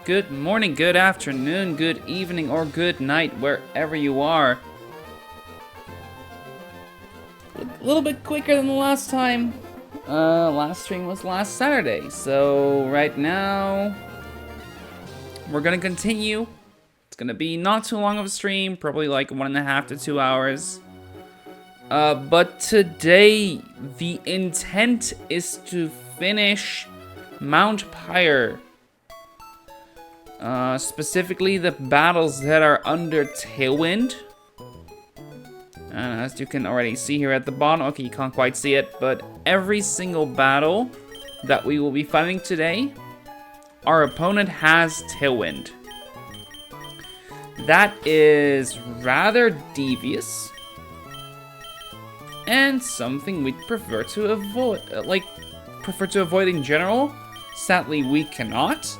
Good morning, good afternoon, good evening, or good night, wherever you are. A little bit quicker than the last time. Last stream was last Saturday, so right now we're gonna continue. It's gonna be not too long of a stream, probably like 1.5 to 2 hours. But today the intent is to finish Mount Pyre. Specifically the battles that are under Tailwind. And as you can already see here at the bottom, okay, you can't quite see it, but every single battle that we will be fighting today, our opponent has Tailwind. That is rather devious, and something we'd prefer to avoid, in general. Sadly, we cannot.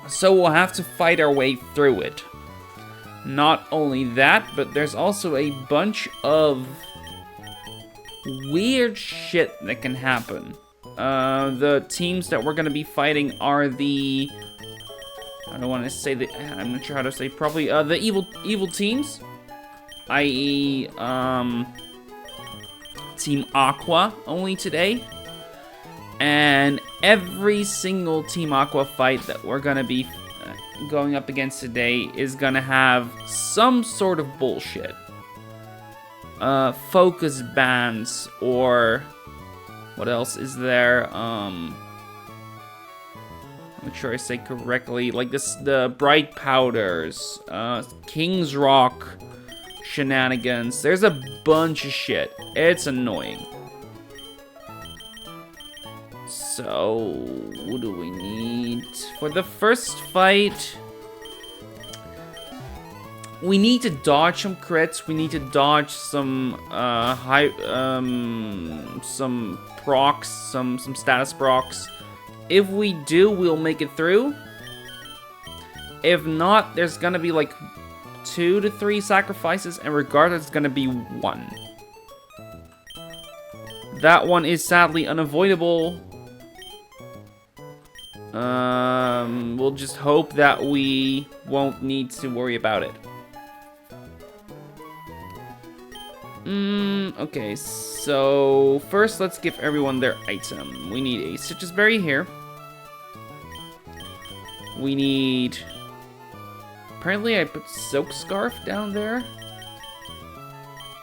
So we'll have to fight our way through it. Not only that, but there's also a bunch of weird shit that can happen. The teams that we're gonna be fighting are the... I don't want to say the... I'm not sure how to say probably. The evil teams. I.e., Team Aqua only today. And every single Team Aqua fight that we're gonna be going up against today is gonna have some sort of bullshit. Focus bans, or what else is there? Make sure I say correctly. Like this, the bright powders, King's Rock shenanigans. There's a bunch of shit. It's annoying. So, what do we need? For the first fight, we need to dodge some crits. We need to dodge some some procs, some status procs. If we do, we'll make it through. If not, there's gonna be like 2 to 3 sacrifices, and regardless, it's gonna be 1. That one is sadly unavoidable. We'll just hope that we won't need to worry about it. Okay, so first let's give everyone their item. We need a citrus berry here. We need... Apparently I put silk scarf down there.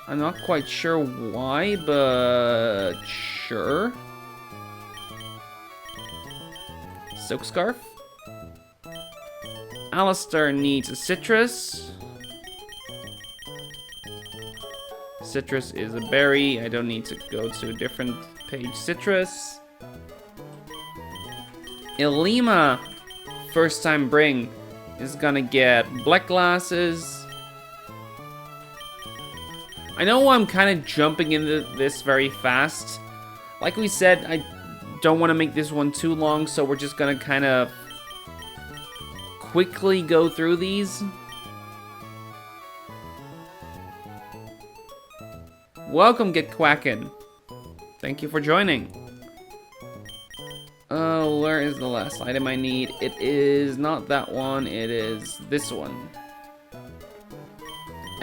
I'm not quite sure why, but sure. Silk scarf. Alistair needs a citrus. Citrus is a berry. I don't need to go to a different page. Citrus. Ilima, first time bring, is gonna get black glasses. I know I'm kind of jumping into this very fast. Like we said, I don't want to make this one too long, so we're just gonna kind of quickly go through these. Welcome, Get Quackin'. Thank you for joining. Where is the last item I need? It is not that one, it is this one.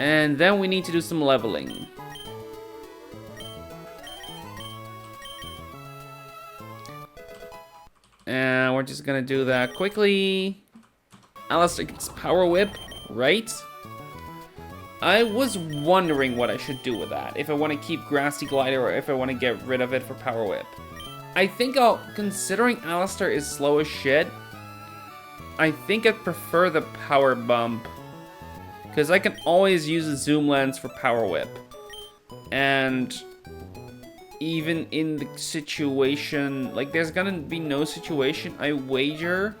And then we need to do some leveling. And we're just gonna do that quickly. Alistair gets Power Whip, right? I was wondering what I should do with that. If I want to keep Grassy Glider or if I want to get rid of it for Power Whip. I think considering Alistair is slow as shit, I think I'd prefer the Power Bump. Because I can always use a Zoom Lens for Power Whip. And even in the situation, like there's gonna be no situation, I wager,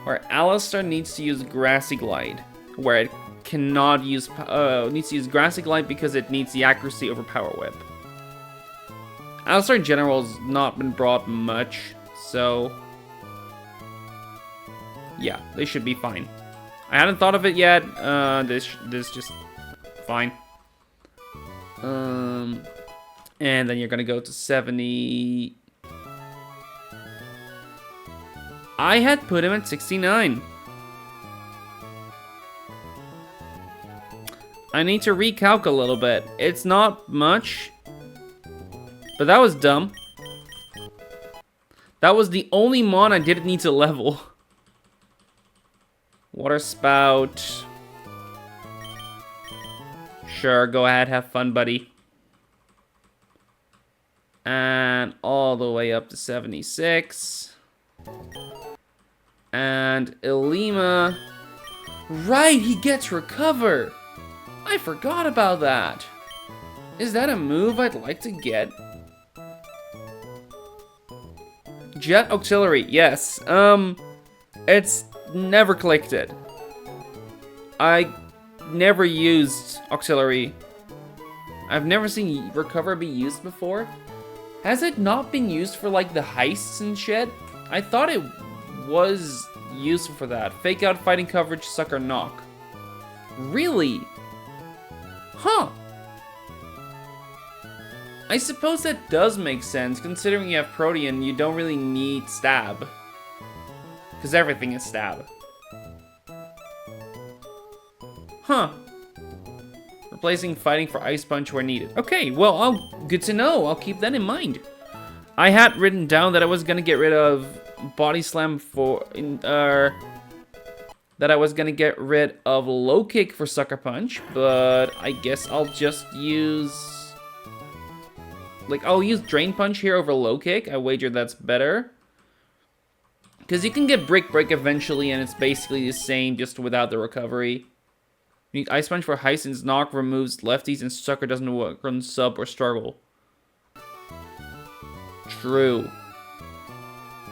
where Alistair needs to use Grassy Glide. Where it cannot use, needs to use Grassy Glide because it needs the accuracy over Power Whip. Alistair in general has not been brought much, so yeah, they should be fine. I hadn't thought of it yet. This just fine. And then you're gonna go to 70. I had put him at 69. I need to recalc a little bit. It's not much, but that was dumb. That was the only mon I didn't need to level. Water spout. Sure, go ahead, have fun, buddy. And all the way up to 76. And Ilima. Right, he gets recover. I forgot about that. Is that a move I'd like to get? Jet Auxiliary, yes. It's never clicked it. I never used Auxiliary. I've never seen Recover be used before. Has it not been used for like the heists and shit? I thought it was useful for that. Fake out fighting coverage, sucker knock. Really? Huh. I suppose that does make sense, considering you have Protean, you don't really need stab. Because everything is stab. Huh. Replacing fighting for Ice Punch where needed. Okay, well, good to know. I'll keep that in mind. I had written down that I was gonna get rid of Body Slam for... that I was gonna get rid of Low Kick for Sucker Punch, but I guess I'll just use... Like, I'll use Drain Punch here over Low Kick. I wager that's better. Because you can get Brick Break eventually, and it's basically the same, just without the recovery. You need Ice Punch for Heist, since Knock removes lefties and Sucker doesn't work on Sub or Struggle. True.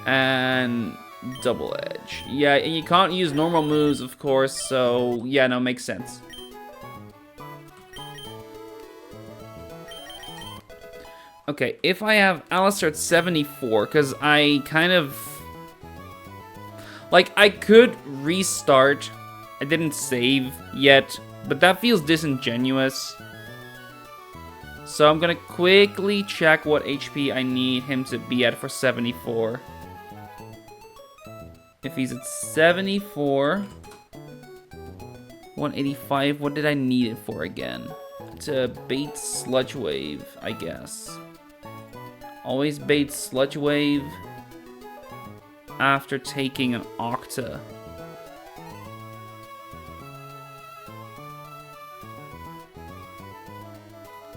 And Double Edge. Yeah, and you can't use normal moves, of course, so yeah, no, makes sense. Okay, if I have Alistair at 74, because I kind of... Like, I could restart. I didn't save yet, but that feels disingenuous. So I'm gonna quickly check what HP I need him to be at for 74. If he's at 74... 185, what did I need it for again? To bait Sludge Wave, I guess. Always bait Sludge Wave after taking an Octa.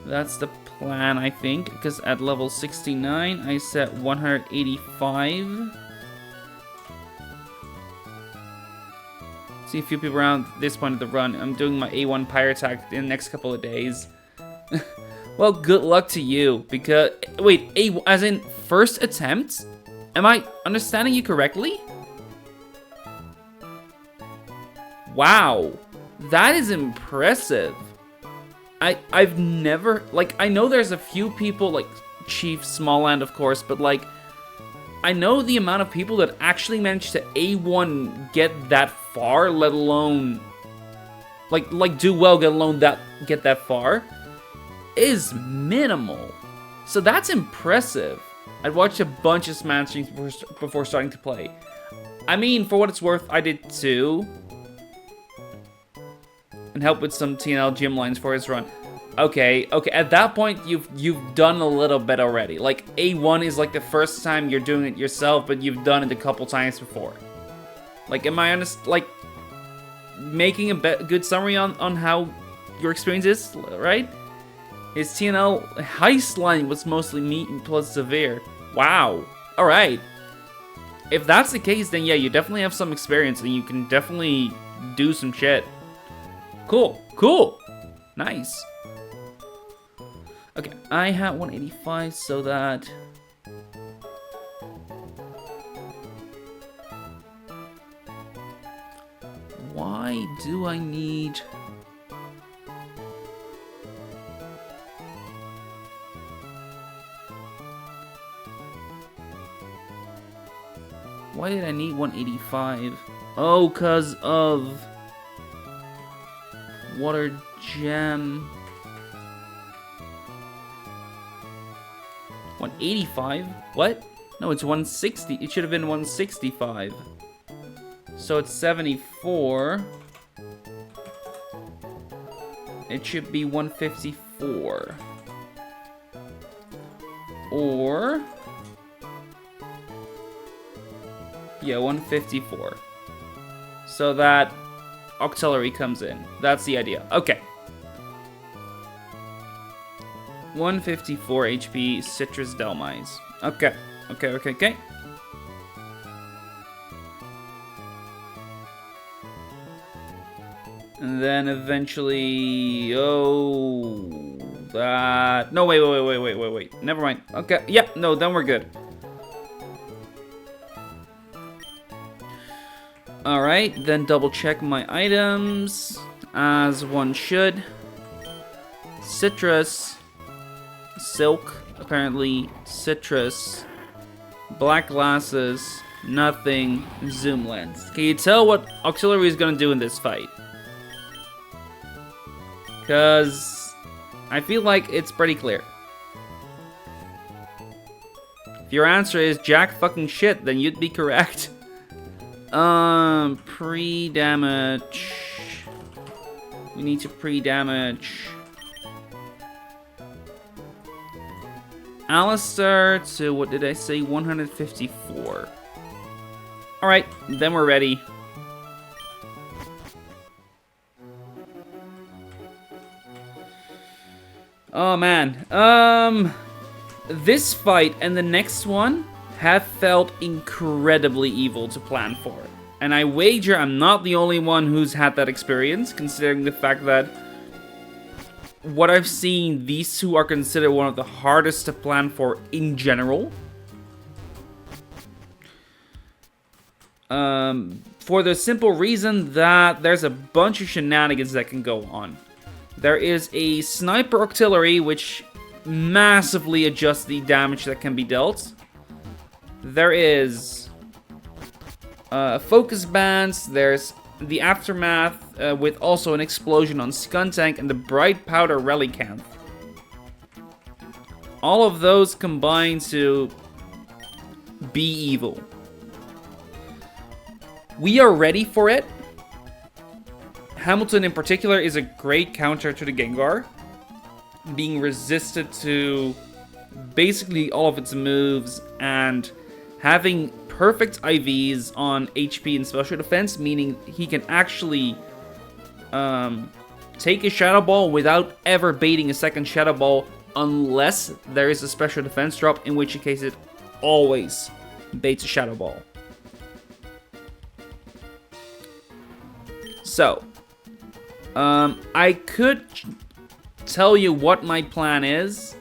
That's the plan, I think, because at level 69, I set 185. See a few people around this point of the run. I'm doing my A1 Pyre attack in the next couple of days. Well, good luck to you, because... Wait, as in first attempt? Am I understanding you correctly? Wow. That is impressive. I've never... Like, I know there's a few people, like Chief Smallland, of course, but, like... I know the amount of people that actually managed to A1 get that far, let alone... Like do well, get that far, is minimal. So that's impressive. I'd watched a bunch of Smash streams before starting to play. I mean, for what it's worth, I did too. And helped with some TNL gym lines for his run. Okay, at that point, you've done a little bit already. Like, A1 is like the first time you're doing it yourself, but you've done it a couple times before. Like, am I honest? Like, making a good summary on how your experience is, right? His TNL heist line was mostly meat and plus severe. Wow. Alright. If that's the case, then yeah, you definitely have some experience and you can definitely do some shit. Cool. Nice. Okay, I have 185 so that... Why do I need... Why did I need 185? Oh, cause of... Water Gem... 185? What? No, it's 160. It should have been 165. So it's 74. It should be 154. Or... yeah, 154. So that auxiliary comes in. That's the idea. Okay. 154 HP Citrus Delmise. Okay. Okay. And then eventually... oh... that... no, wait. Never mind. Okay, yeah, no, then we're good. Alright, then double check my items, as one should. Citrus, silk, apparently, citrus, black glasses, nothing, zoom lens. Can you tell what auxiliary is going to do in this fight? Because I feel like it's pretty clear. If your answer is jack fucking shit, then you'd be correct. Pre-damage. We need to pre-damage. Alistair to, what did I say, 154. Alright, then we're ready. Oh man, this fight and the next one have felt incredibly evil to plan for. And I wager I'm not the only one who's had that experience, considering the fact that what I've seen, these two are considered one of the hardest to plan for in general. For the simple reason that there's a bunch of shenanigans that can go on. There is a sniper auxiliary, which massively adjusts the damage that can be dealt. There is focus bands, there's the aftermath with also an explosion on Skuntank, and the bright powder relicanth. All of those combine to be evil. We are ready for it. Hamilton in particular is a great counter to the Gengar, being resisted to basically all of its moves and having perfect IVs on HP and special defense, meaning he can actually take a Shadow Ball without ever baiting a second Shadow Ball unless there is a special defense drop, in which case it always baits a Shadow Ball. So, I could tell you what my plan is,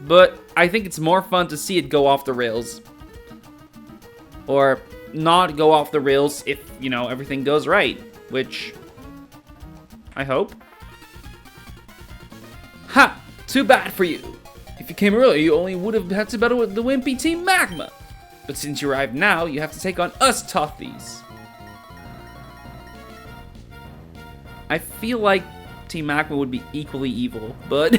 but I think it's more fun to see it go off the rails. Or not go off the rails if, you know, everything goes right, which I hope. Ha! Too bad for you. If you came earlier, you only would have had to battle with the wimpy Team Magma. But since you arrived now, you have to take on us Tothies. I feel like Team Magma would be equally evil, but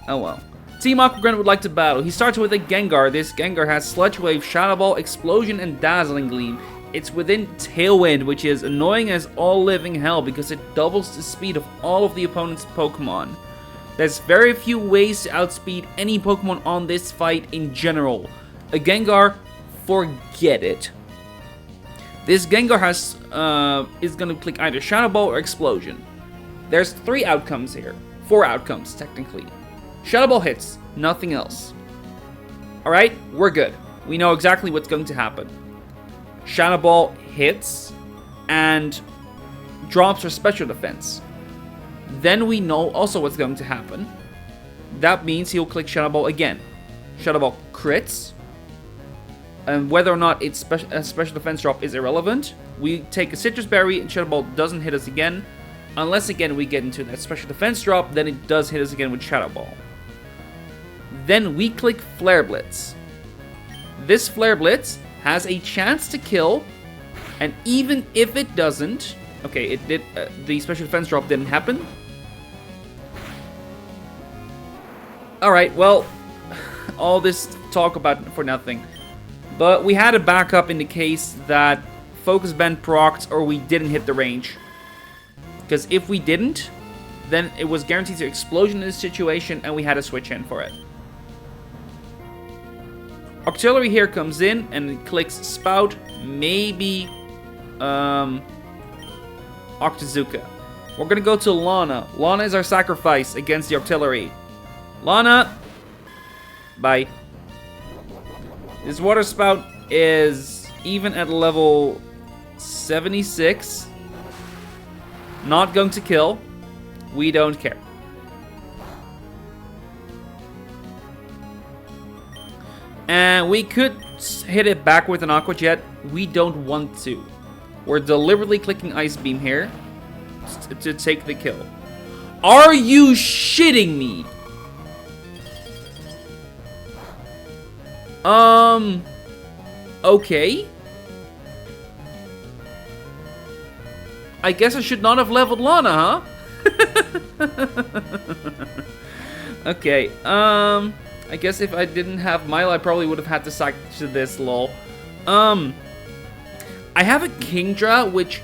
oh well. Team Aquagrunt would like to battle. He starts with a Gengar. This Gengar has Sludge Wave, Shadow Ball, Explosion, and Dazzling Gleam. It's within Tailwind, which is annoying as all living hell because it doubles the speed of all of the opponent's Pokemon. There's very few ways to outspeed any Pokemon on this fight in general. A Gengar, forget it. This Gengar is going to click either Shadow Ball or Explosion. There's 3 outcomes here. 4 outcomes, technically. Shadow Ball hits, nothing else. Alright, we're good. We know exactly what's going to happen. Shadow Ball hits and drops her special defense. Then we know also what's going to happen. That means he'll click Shadow Ball again. Shadow Ball crits. And whether or not it's a special defense drop is irrelevant. We take a Citrus Berry and Shadow Ball doesn't hit us again. Unless again we get into that special defense drop, then it does hit us again with Shadow Ball. Then we click Flare Blitz. This Flare Blitz has a chance to kill, and even if it doesn't, okay, it did. The special defense drop didn't happen. All right, well, all this talk about for nothing. But we had a backup in the case that Focus Bend procced or we didn't hit the range. Because if we didn't, then it was guaranteed to explosion in this situation and we had to switch in for it. Auxiliary here comes in and it clicks Spout, maybe Octazooka. We're gonna go to Lana. Lana is our sacrifice against the Auxiliary. Lana! Bye. This Water Spout is even at level 76. Not going to kill. We don't care. And we could hit it back with an Aqua Jet. We don't want to. We're deliberately clicking Ice Beam here to take the kill. Are you shitting me? Okay. I guess I should not have leveled Lana, huh? Okay, I guess if I didn't have Milo, I probably would have had to sack to this, lol. I have a Kingdra, which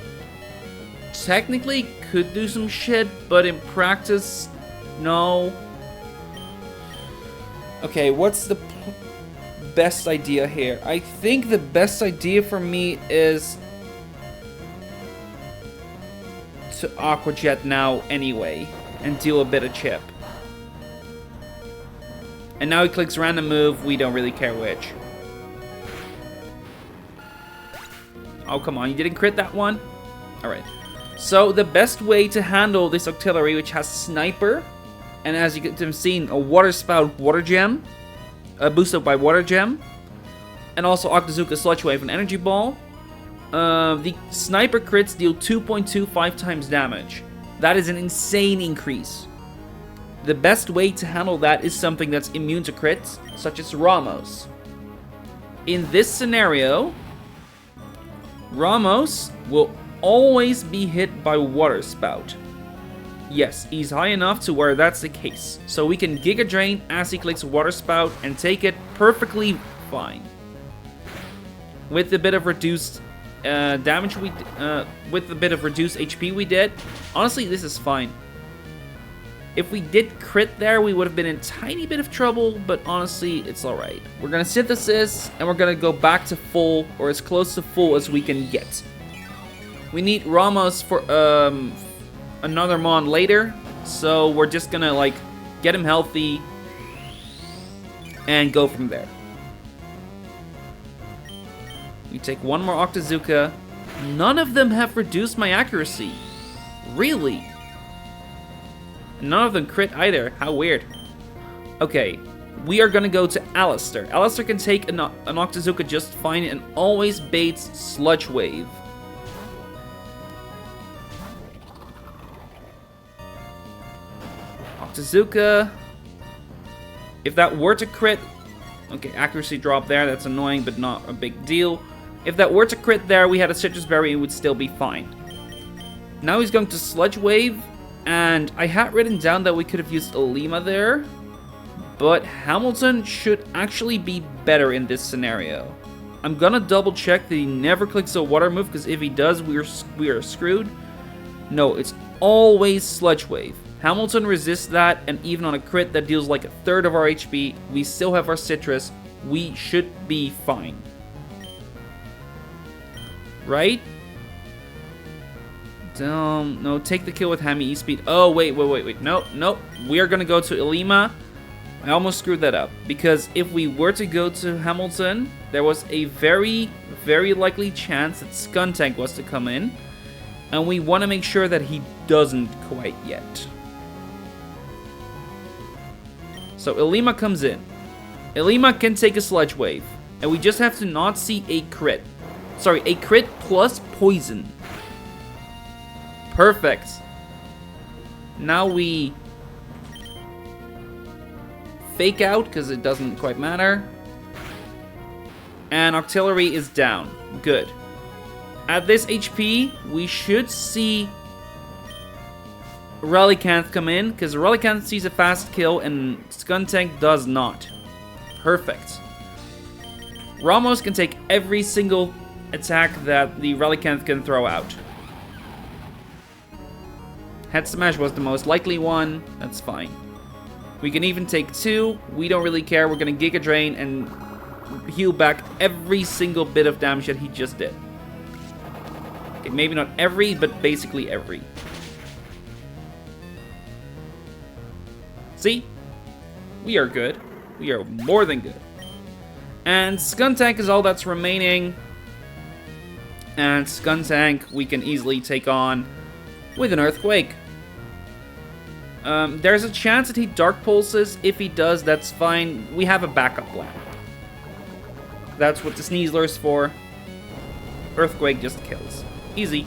technically could do some shit, but in practice, no. Okay, what's the best idea here? I think the best idea for me is to Aqua Jet now anyway, and deal a bit of chip. And now he clicks random move, we don't really care which. Oh, come on, you didn't crit that one? Alright. So, the best way to handle this Auxiliary, which has Sniper, and as you can see, a Water Spout Water Gem, boosted by Water Gem, and also Octazooka Sludge Wave and Energy Ball. The Sniper crits deal 2.25 times damage. That is an insane increase. The best way to handle that is something that's immune to crits, such as Ramos. In this scenario, Ramos will always be hit by Water Spout. Yes, he's high enough to where that's the case. So we can Giga Drain as he clicks Water Spout and take it perfectly fine. With a bit of reduced damage with a bit of reduced HP we did, honestly this is fine. If we did crit there, we would have been in a tiny bit of trouble, but honestly, it's alright. We're gonna Synthesis, and we're gonna go back to full, or as close to full as we can get. We need Ramos for another Mon later, so we're just gonna like get him healthy and go from there. We take one more Octazooka. None of them have reduced my accuracy. Really? None of them crit either. How weird. Okay, we are gonna go to Alistair. Alistair can take an Octazooka just fine and always baits Sludge Wave. Octazooka. If that were to crit, okay, accuracy drop there, that's annoying, but not a big deal. If that were to crit there, we had a Citrus Berry, it would still be fine. Now he's going to Sludge Wave, and I had written down that we could have used Elima there, but Hamilton should actually be better in this scenario. I'm gonna double check that he never clicks a water move, because if he does, we are screwed. No, it's always Sludge Wave. Hamilton resists that, and even on a crit that deals like a third of our HP, we still have our Citrus. We should be fine. Right? No, take the kill with Hammy E-Speed. Oh, wait. No. We are going to go to Elima. I almost screwed that up. Because if we were to go to Hamilton, there was a very, very likely chance that Skuntank was to come in. And we want to make sure that he doesn't quite yet. So Elima comes in. Elima can take a Sludge Wave. And we just have to not see a crit. Sorry, a crit plus poison. Perfect. Now we fake out because it doesn't quite matter. And Auxiliary is down. Good. At this HP, we should see Relicanth come in, because Relicanth sees a fast kill and Skuntank does not. Perfect. Ramos can take every single attack that the Relicanth can throw out. Head Smash was the most likely one. That's fine. We can even take 2. We don't really care. We're going to Giga Drain and heal back every single bit of damage that he just did. Okay, maybe not every, but basically every. See? We are good. We are more than good. And Skuntank is all that's remaining. And Skuntank we can easily take on with an Earthquake. There's a chance that he Dark Pulses. If he does, that's fine. We have a backup plan. That's what the Sneasler is for. Earthquake just kills. Easy.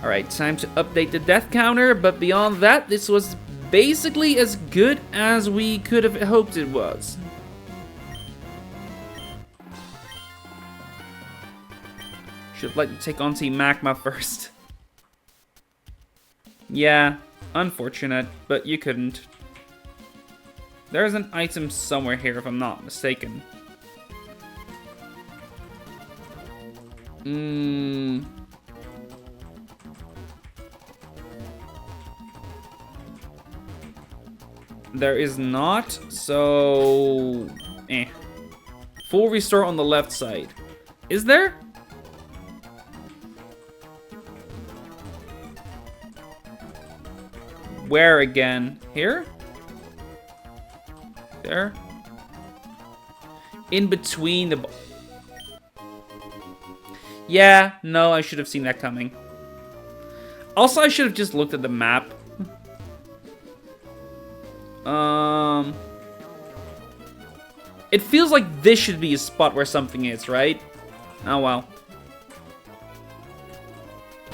Alright, time to update the death counter, but beyond that, this was basically as good as we could have hoped it was. Should have let you take on Team Magma first. Yeah, unfortunate, but you couldn't. There's an item somewhere here, if I'm not mistaken. There is not, so... Full restore on the left side. Is there? Where again? Here? There? In between the... Yeah, no, I should have seen that coming. Also, I should have just looked at the map. It feels like this should be a spot where something is, right? Oh, well.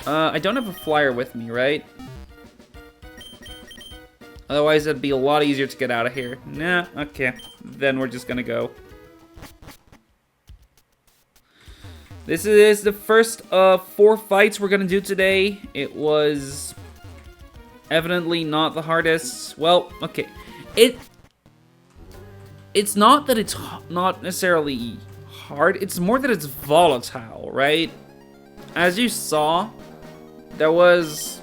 I don't have a flyer with me, right? Otherwise, it'd be a lot easier to get out of here. Nah, okay. Then we're just gonna go. This is the first of 4 fights we're gonna do today. It was evidently not the hardest. Well, okay. It's not that it's not necessarily hard. It's more that it's volatile, right? As you saw, there was...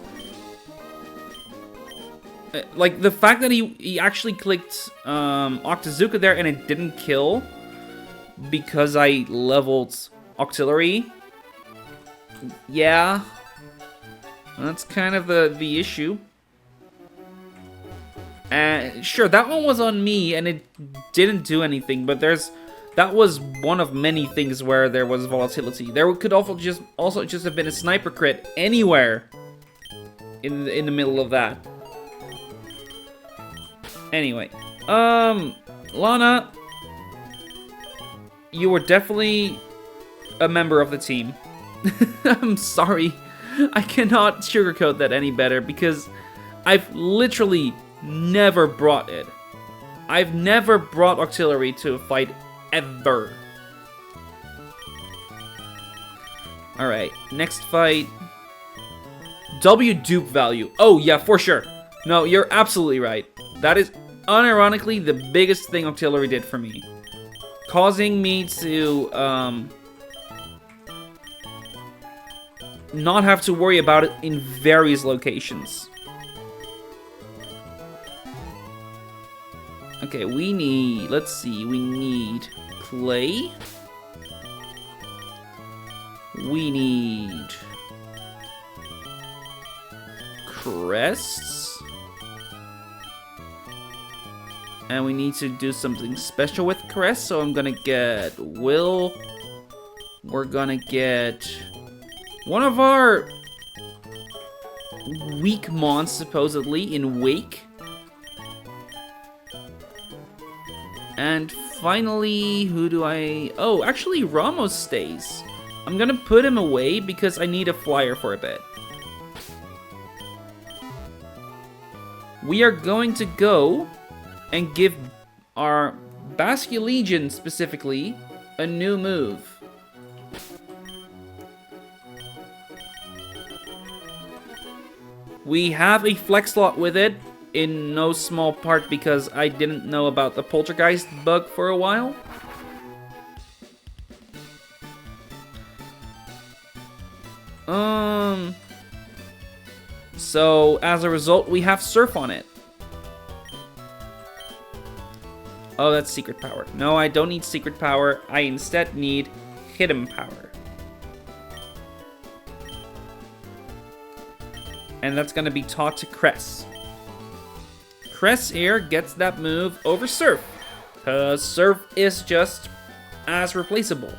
like, the fact that he actually clicked Octazooka there and it didn't kill because I leveled Octillery. Yeah. That's kind of the issue. Sure, that one was on me and it didn't do anything, but that was one of many things where there was volatility. There could also just have been a sniper crit anywhere in the middle of that. Anyway, Lana, you were definitely a member of the team. I'm sorry, I cannot sugarcoat that any better because I've literally never brought it. I've never brought Octillery to a fight ever. Alright, next fight. W dupe value. Oh yeah, for sure. No, you're absolutely right. That is unironically the biggest thing Octillery did for me. Causing me to not have to worry about it in various locations. Okay, we need, let's see, we need play. We need crests. And we need to do something special with crests, so I'm gonna get Will. We're gonna get one of our weak mons, supposedly, in Wake. And finally, who do I... Oh, actually, Ramos stays. I'm gonna put him away because I need a flyer for a bit. We are going to go and give our Basculegion, specifically, a new move. We have a flex slot with it. in no small part because I didn't know about the poltergeist bug for a while. So as a result, we have surf on it. Oh, that's secret power. No, I don't need secret power. I instead need hidden power. And that's gonna be taught to Cress. Cress here gets that move over Surf, because Surf is just as replaceable.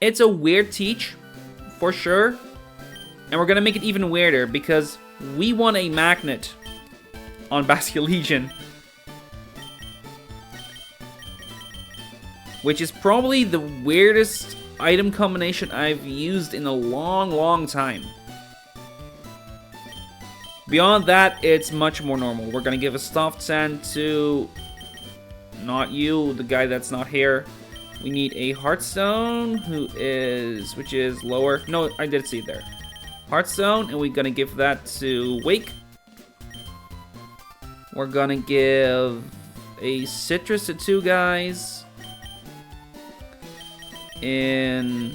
It's a weird teach, for sure, and we're gonna make it even weirder because we want a magnet on Basculegion, which is probably the weirdest item combination I've used in a long, long time. Beyond that, it's much more normal. We're gonna give a soft sand to... not you, the guy that's not here. We need a Heartstone, which is lower. No, I did see it there. Heartstone, and we're gonna give that to Wake. We're gonna give a Citrus to two guys. In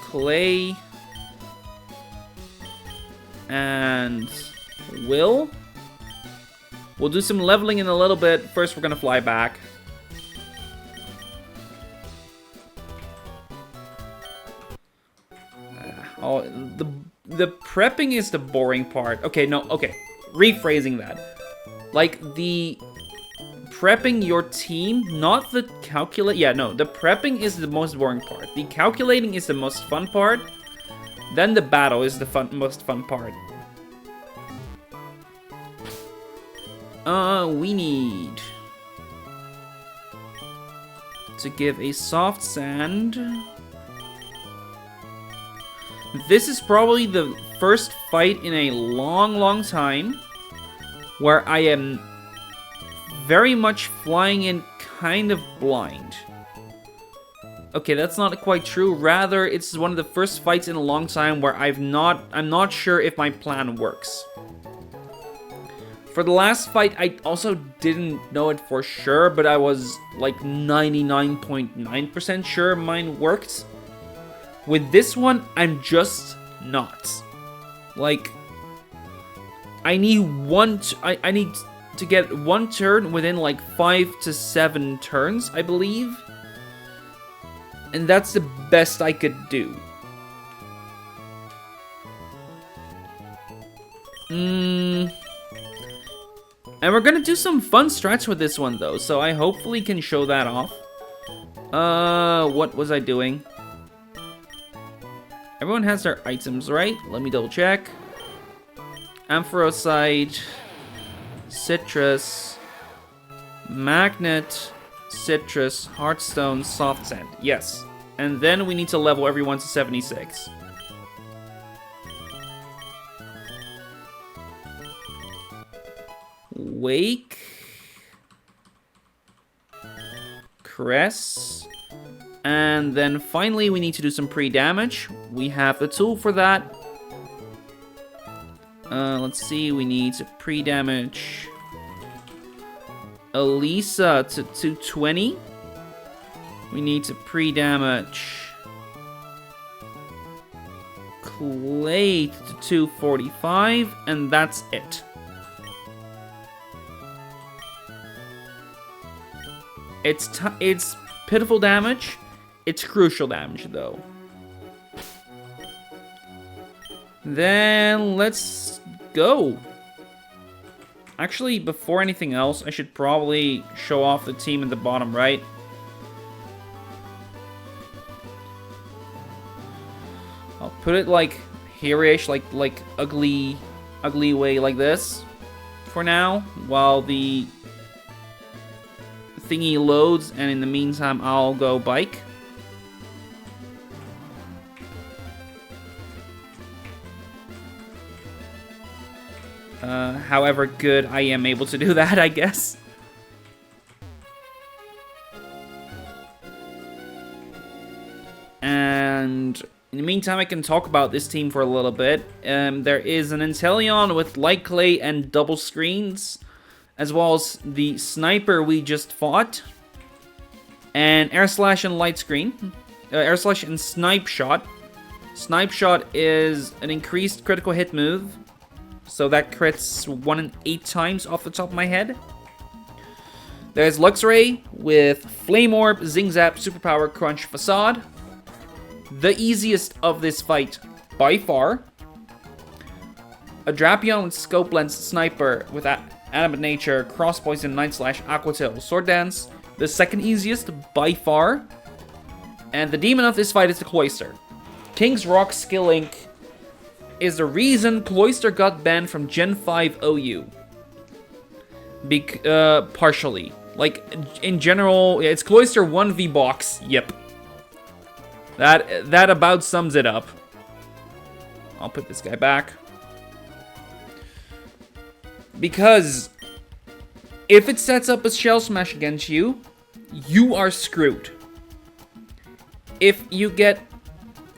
Clay and Will. We'll do some leveling in a little bit. First, we're gonna fly back. The prepping is the boring part. Okay, no, okay. Rephrasing that. Like, the prepping your team, not the calculate. Yeah, no, the prepping is the most boring part. The calculating is the most fun part. Then the battle is the most fun part. We need to give a soft sand. This is probably the first fight in a long, long time where I am very much flying in kind of blind. Okay, that's not quite true. Rather, it's one of the first fights in a long time where I'm not sure if my plan works. For the last fight, I also didn't know it for sure, but I was like 99.9% sure mine worked. With this one, I'm just not. Like, I need I need to get one turn within like 5 to 7 turns, I believe. And that's the best I could do. And we're gonna do some fun strats with this one though, so I hopefully can show that off. What was I doing? Everyone has their items, right? Let me double check. Ampharocyte, Citrus, Magnet, Citrus, Heartstone, Soft Sand. Yes. And then we need to level everyone to 76. Wake. Cress. And then finally we need to do some pre-damage. We have the tool for that. Let's see, we need to pre-damage Elisa to 220. We need to pre-damage Clay to 245, and that's it. It's pitiful damage. It's crucial damage, though. Then let's go. Actually, before anything else, I should probably show off the team in the bottom right. I'll put it like here-ish, like ugly way like this for now, while the thingy loads, and in the meantime, I'll go bike. However good I am able to do that, I guess. And In the meantime, I can talk about this team for a little bit. There is an Inteleon with Light Clay and double screens, as well as the Sniper we just fought, and Air Slash and Light Screen. Air Slash and Snipe Shot. Snipe Shot is an increased critical hit move, so that crits 1 in 8 times off the top of my head. There's Luxray with Flame Orb, Zing Zap, Superpower, Crunch, Facade. The easiest of this fight by far. A Drapion with Scope Lens, Sniper with Animate Nature, Cross Poison, Night Slash, Aqua Tail, Sword Dance. The second easiest by far. And the demon of this fight is the Cloyster. King's Rock Skill Link is the reason Cloyster got banned from Gen 5 OU. Partially. Like, in general, it's Cloyster 1v box. Yep. That about sums it up. I'll put this guy back. Because if it sets up a Shell Smash against you, you are screwed. If you get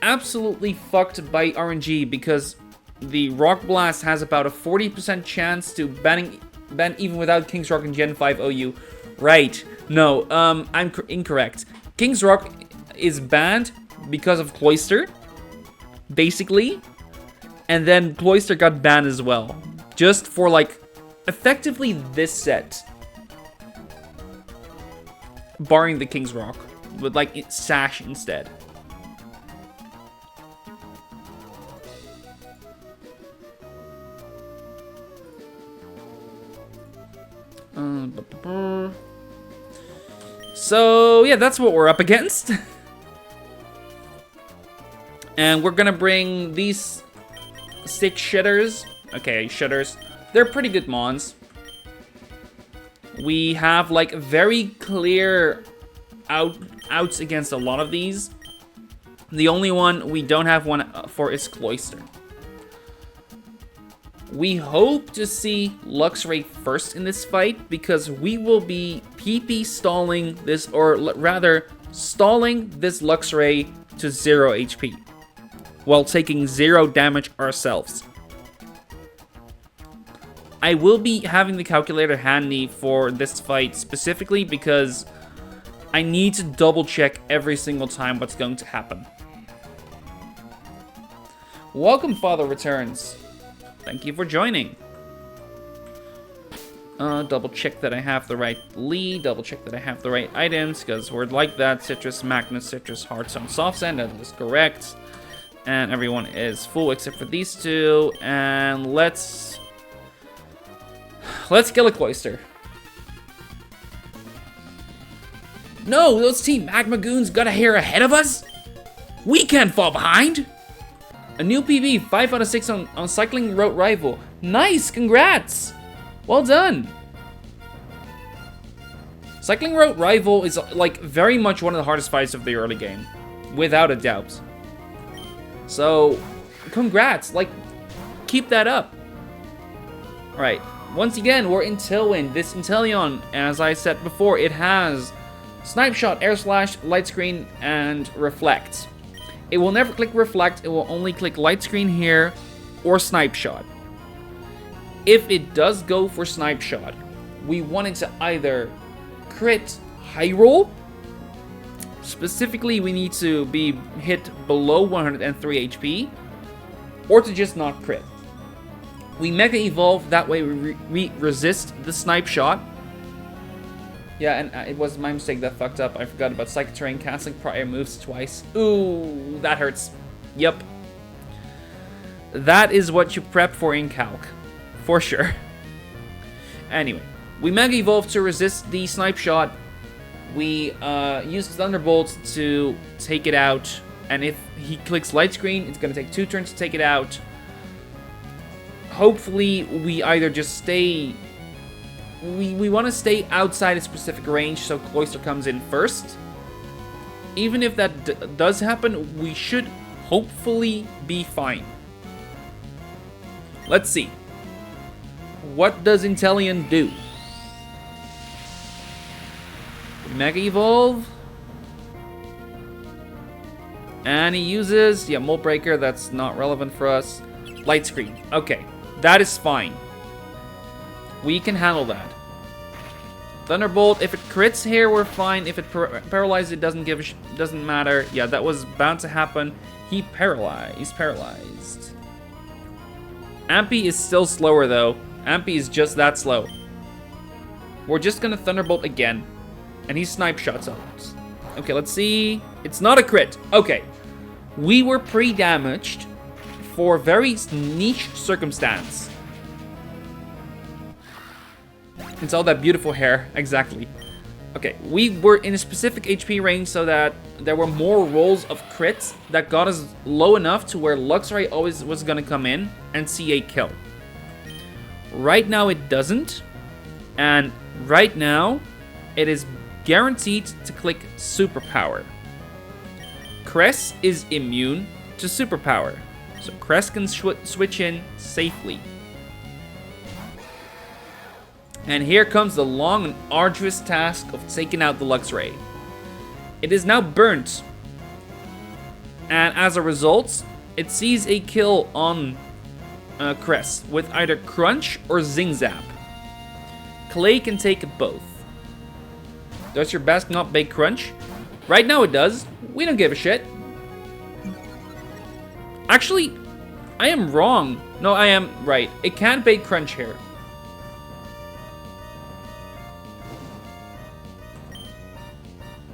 absolutely fucked by RNG because the Rock Blast has about a 40% chance to ban even without King's Rock in Gen 5 OU. Right. No, I'm incorrect. King's Rock is banned because of Cloyster, basically. And then Cloyster got banned as well. Just for, like, effectively this set. Barring the King's Rock. With, like, Sash instead. So, yeah, that's what we're up against. And we're gonna bring these 6 shitters. Okay, shitters. They're pretty good mons. We have, like, very clear outs against a lot of these. The only one we don't have one for is Cloyster. We hope to see Luxray first in this fight because we will be PP stalling this, or rather, stalling this Luxray to 0 HP while taking 0 damage ourselves. I will be having the calculator handy for this fight specifically because I need to double check every single time what's going to happen. Welcome, Father Returns. Thank you for joining. Double check that I have the right lead. Double check that I have the right items, because we're like that. Citrus, Magnus, Citrus, Hearthstone, Soft Sand. That is correct. And everyone is full except for these two. And let's kill a Cloyster. No, those Team Magma Goons got a hair ahead of us? We can't fall behind! A new PB, 5 out of 6 on Cycling Route Rival. Nice, congrats! Well done! Cycling Route Rival is, like, very much one of the hardest fights of the early game. Without a doubt. So, congrats, like, keep that up. Alright, once again, we're in Tailwind. This Inteleon, as I said before, it has Snipe Shot, Air Slash, Light Screen, and Reflect. It will never click Reflect, it will only click Light Screen here, or Snipe Shot. If it does go for Snipe Shot, we want it to either crit high roll, specifically we need to be hit below 103 HP, or to just not crit. We Mega Evolve, that way we resist the Snipe Shot. Yeah, and it was my mistake that fucked up. I forgot about Psychic Terrain, canceling prior moves twice. Ooh, that hurts. Yep. That is what you prep for in Calc. For sure. Anyway, we Mega Evolve to resist the Snipe Shot. We use Thunderbolt to take it out. And if he clicks Light Screen, it's going to take 2 turns to take it out. Hopefully, we either just stay... We want to stay outside a specific range, so Cloyster comes in first. Even if that does happen, we should hopefully be fine. Let's see. What does Inteleon do? Mega Evolve. And he uses, yeah, Mold Breaker. That's not relevant for us. Light Screen. Okay, that is fine. We can handle that. Thunderbolt, if it crits here, we're fine. If it paralyzes, it doesn't matter. Yeah, that was bound to happen. He's paralyzed. Ampy is still slower though. Ampy is just that slow. We're just gonna Thunderbolt again. And he snipe shots us. Okay, let's see. It's not a crit. Okay. We were pre-damaged for a very niche circumstance. It's all that beautiful hair, exactly. Okay, we were in a specific HP range so that there were more rolls of crits that got us low enough to where Luxray always was gonna come in and see a kill. Right now it doesn't, and right now it is guaranteed to click Superpower. Cress is immune to Superpower, so Cress can switch in safely. And here comes the long and arduous task of taking out the Luxray. It is now burnt. And as a result, it sees a kill on Cress with either Crunch or Zing Zap. Clay can take both. Does your Basque not bake Crunch? Right now it does. We don't give a shit. Actually, I am wrong. No, I am right. It can't bake Crunch here.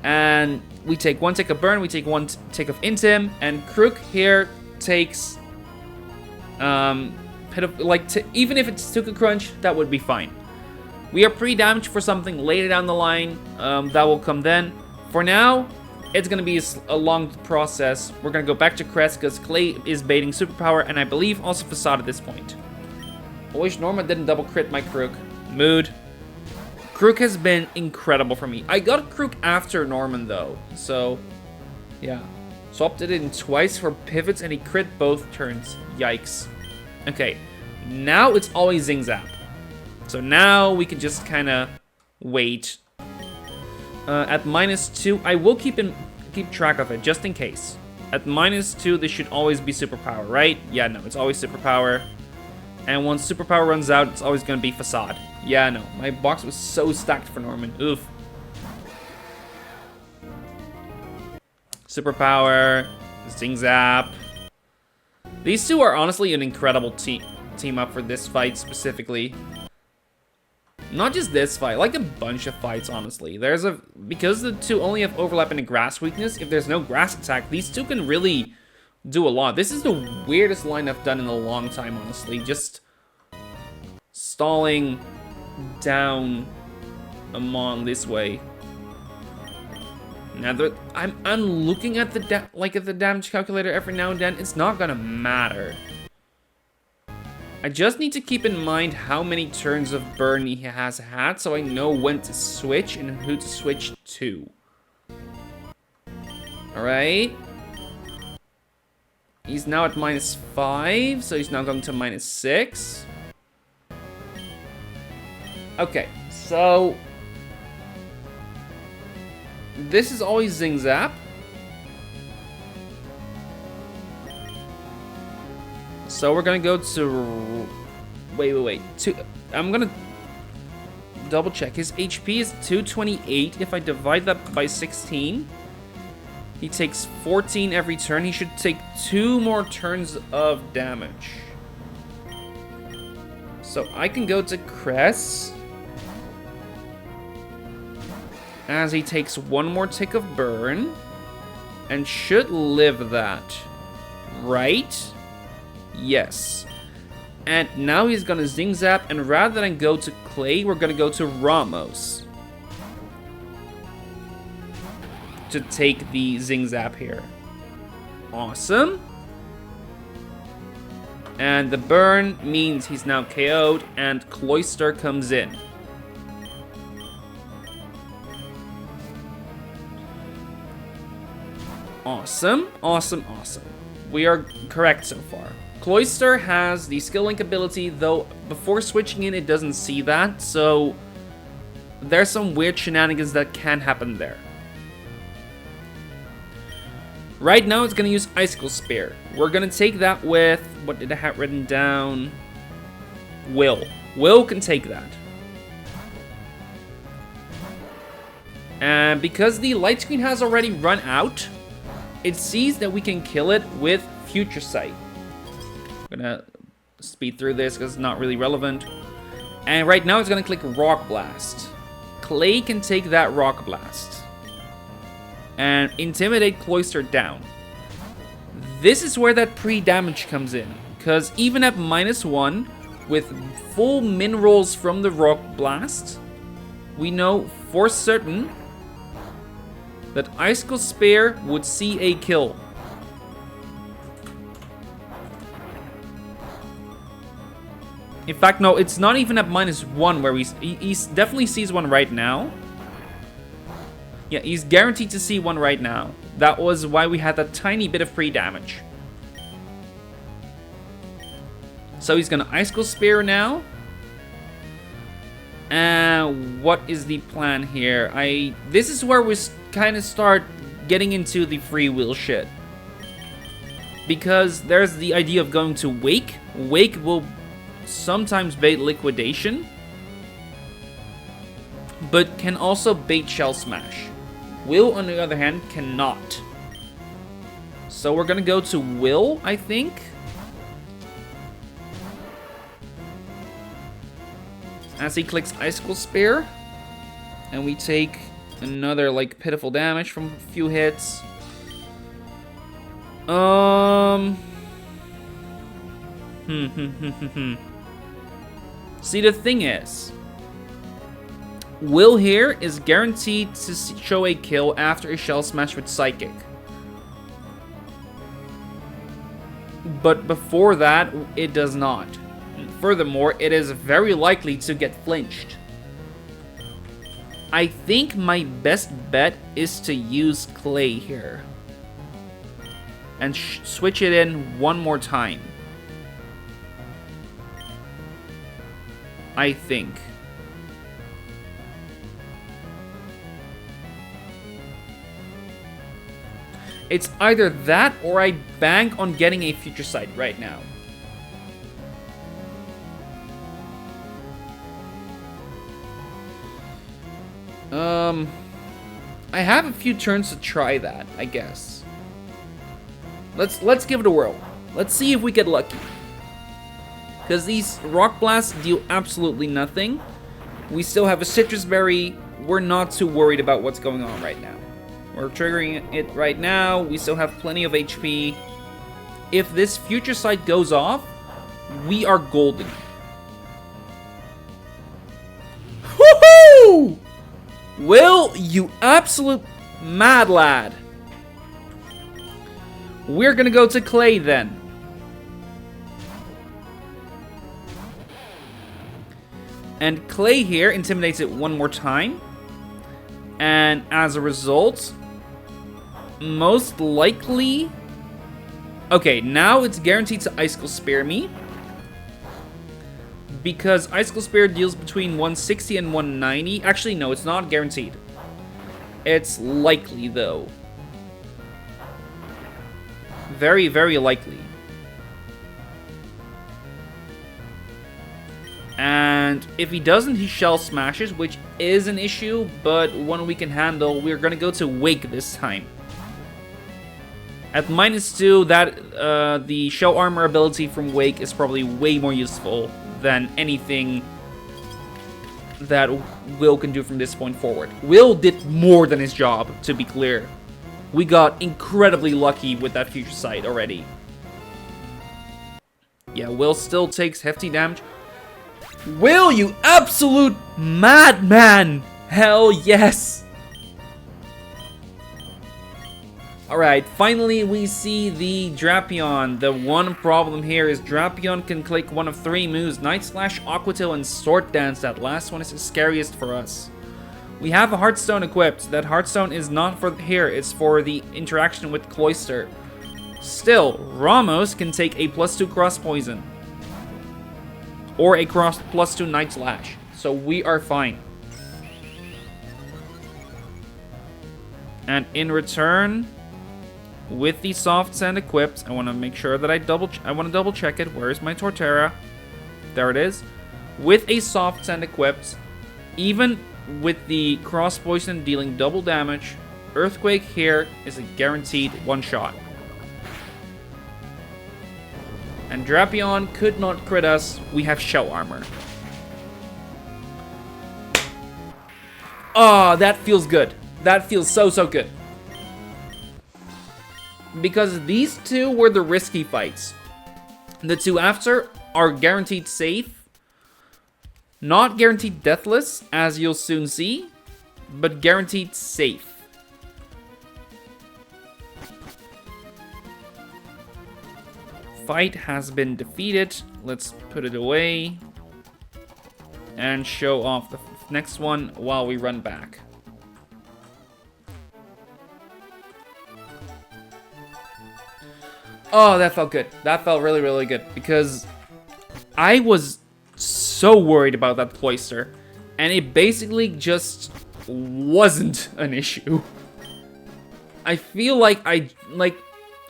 And we take one tick of burn, we take one tick of Intim, and Crook here takes, even if it's took a crunch, that would be fine. We are pre-damaged for something later down the line, that will come then. For now, it's gonna be a long process. We're gonna go back to Crest because Clay is baiting Superpower, and I believe also Facade at this point. I wish Norma didn't double crit my Crook. Mood. Crook has been incredible for me. I got Crook after Norman though, so yeah. Swapped it in twice for pivots and he crit both turns. Yikes. Okay, now it's always Zing Zap. So now we can just kind of wait. At -2, I will keep track of it just in case. At -2, this should always be Superpower, right? Yeah, no, it's always Superpower. And once Superpower runs out, it's always gonna be Facade. Yeah, no, my box was so stacked for Norman. Oof. Superpower, Zing Zap. These two are honestly an incredible team up for this fight specifically. Not just this fight, like a bunch of fights, honestly. Because the two only have overlap in a grass weakness, if there's no grass attack, these two can really do a lot. This is the weirdest line I've done in a long time, honestly. Just stalling down Amon this way. Now I'm looking at the damage calculator every now and then. It's not gonna matter. I just need to keep in mind how many turns of burn he has had, so I know when to switch and who to switch to. All right. He's now at -5, so he's now going to -6. Okay, so this is always Zing Zap. So we're gonna go to wait. I'm gonna double check. His HP is 228. If I divide that by 16, he takes 14 every turn. He should take 2 more turns of damage. So I can go to Cress as he takes 1 more tick of burn and should live that, right? Yes. And now he's gonna Zing Zap, and rather than go to Clay, we're gonna go to Ramos to take the Zing Zap here. Awesome. And the burn means he's now KO'd, and Cloyster comes in. Awesome, awesome, awesome. We are correct so far. Cloyster has the skill link ability, though before switching in it doesn't see that, so there's some weird shenanigans that can happen there. Right now, it's going to use Icicle Spear. We're going to take that with... What did I have written down? Will. Will can take that. And because the light screen has already run out, it sees that we can kill it with Future Sight. I'm going to speed through this because it's not really relevant. And right now, it's going to click Rock Blast. Clay can take that Rock Blast and intimidate Cloyster down. This is where that pre-damage comes in, because even at -1, with full min rolls from the Rock Blast, we know for certain that Icicle Spear would see a kill. In fact, no, it's not even at -1 where he definitely sees one right now. Yeah, he's guaranteed to see one right now. That was why we had that tiny bit of free damage. So he's gonna Icicle Spear now. And what is the plan here? This is where we kind of start getting into the free will shit. Because there's the idea of going to Wake. Wake will sometimes bait Liquidation, but can also bait Shell Smash. Will, on the other hand, cannot. So we're gonna go to Will, I think. As he clicks Icicle Spear. And we take another, like, pitiful damage from a few hits. See, the thing is, Will here is guaranteed to show a kill after a Shell Smash with Psychic. But before that, it does not. Furthermore, it is very likely to get flinched. I think my best bet is to use Clay here. And switch it in one more time. I think. It's either that or I bank on getting a Future Sight right now. I have a few turns to try that, I guess. Let's give it a whirl. Let's see if we get lucky. Because these Rock Blasts deal absolutely nothing. We still have a Citrus Berry. We're not too worried about what's going on right now. We're triggering it right now. We still have plenty of HP. If this Future Sight goes off, we are golden. Woohoo! Will, you absolute mad lad. We're gonna go to Clay then. And Clay here intimidates it one more time. And as a result, most likely... Okay, now it's guaranteed to Icicle Spear me. Because Icicle Spear deals between 160 and 190. Actually, no, it's not guaranteed. It's likely, though. Very, very likely. And if he doesn't, he Shell Smashes, which is an issue, but one we can handle. We're gonna go to Wake this time. At -2, that the Shell Armor ability from Wake is probably way more useful than anything that Will can do from this point forward. Will did more than his job, to be clear. We got incredibly lucky with that Future Sight already. Yeah, Will still takes hefty damage. Will, you absolute madman! Hell yes! Alright, finally we see the Drapion. The one problem here is Drapion can click one of 3 moves, Night Slash, Aqua Tail, and Sword Dance. That last one is the scariest for us. We have a Heartstone equipped. That Heartstone is not for here, it's for the interaction with Cloyster. Still, Ramos can take a +2 Cross Poison. Or a +2 Night Slash. So we are fine. And in return, with the soft sand equipped. I want to make sure that I want to double check it. Where is my Torterra? There it is. With a soft sand equipped, even with the cross poison dealing double damage, Earthquake here is a guaranteed one shot. And Drapion could not crit us. We have shell armor. Oh, that feels good. That feels so good. Because these two were the risky fights. The two after are guaranteed safe. Not guaranteed deathless, as you'll soon see, but guaranteed safe. Fight has been defeated. Let's put it away and show off the next one while we run back. Oh, that felt good. That felt really good because I was so worried about that Cloyster, and it basically just wasn't an issue. I feel like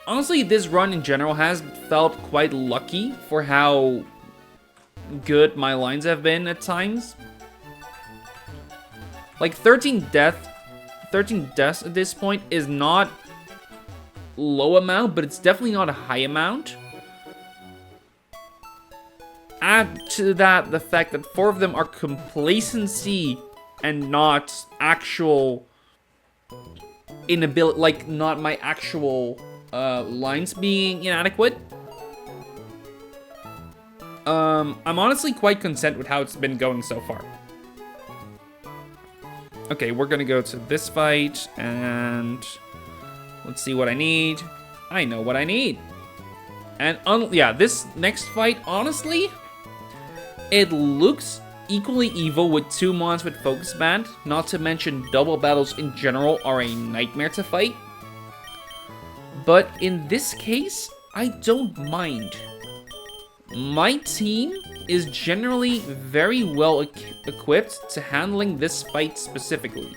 honestly, this run in general has felt quite lucky for how good my lines have been at times. Like 13 deaths at this point is not low amount, but it's definitely not a high amount. Add to that the fact that 4 of them are complacency and not actual inability, like not my actual lines being inadequate. I'm honestly quite content with how it's been going so far. Okay, we're gonna go to this fight and let's see what I need. I know what I need. And yeah, this next fight, honestly, it looks equally evil with 2 mons with Focus Band. Not to mention double battles in general are a nightmare to fight. But in this case, I don't mind. My team is generally very well equipped to handling this fight specifically.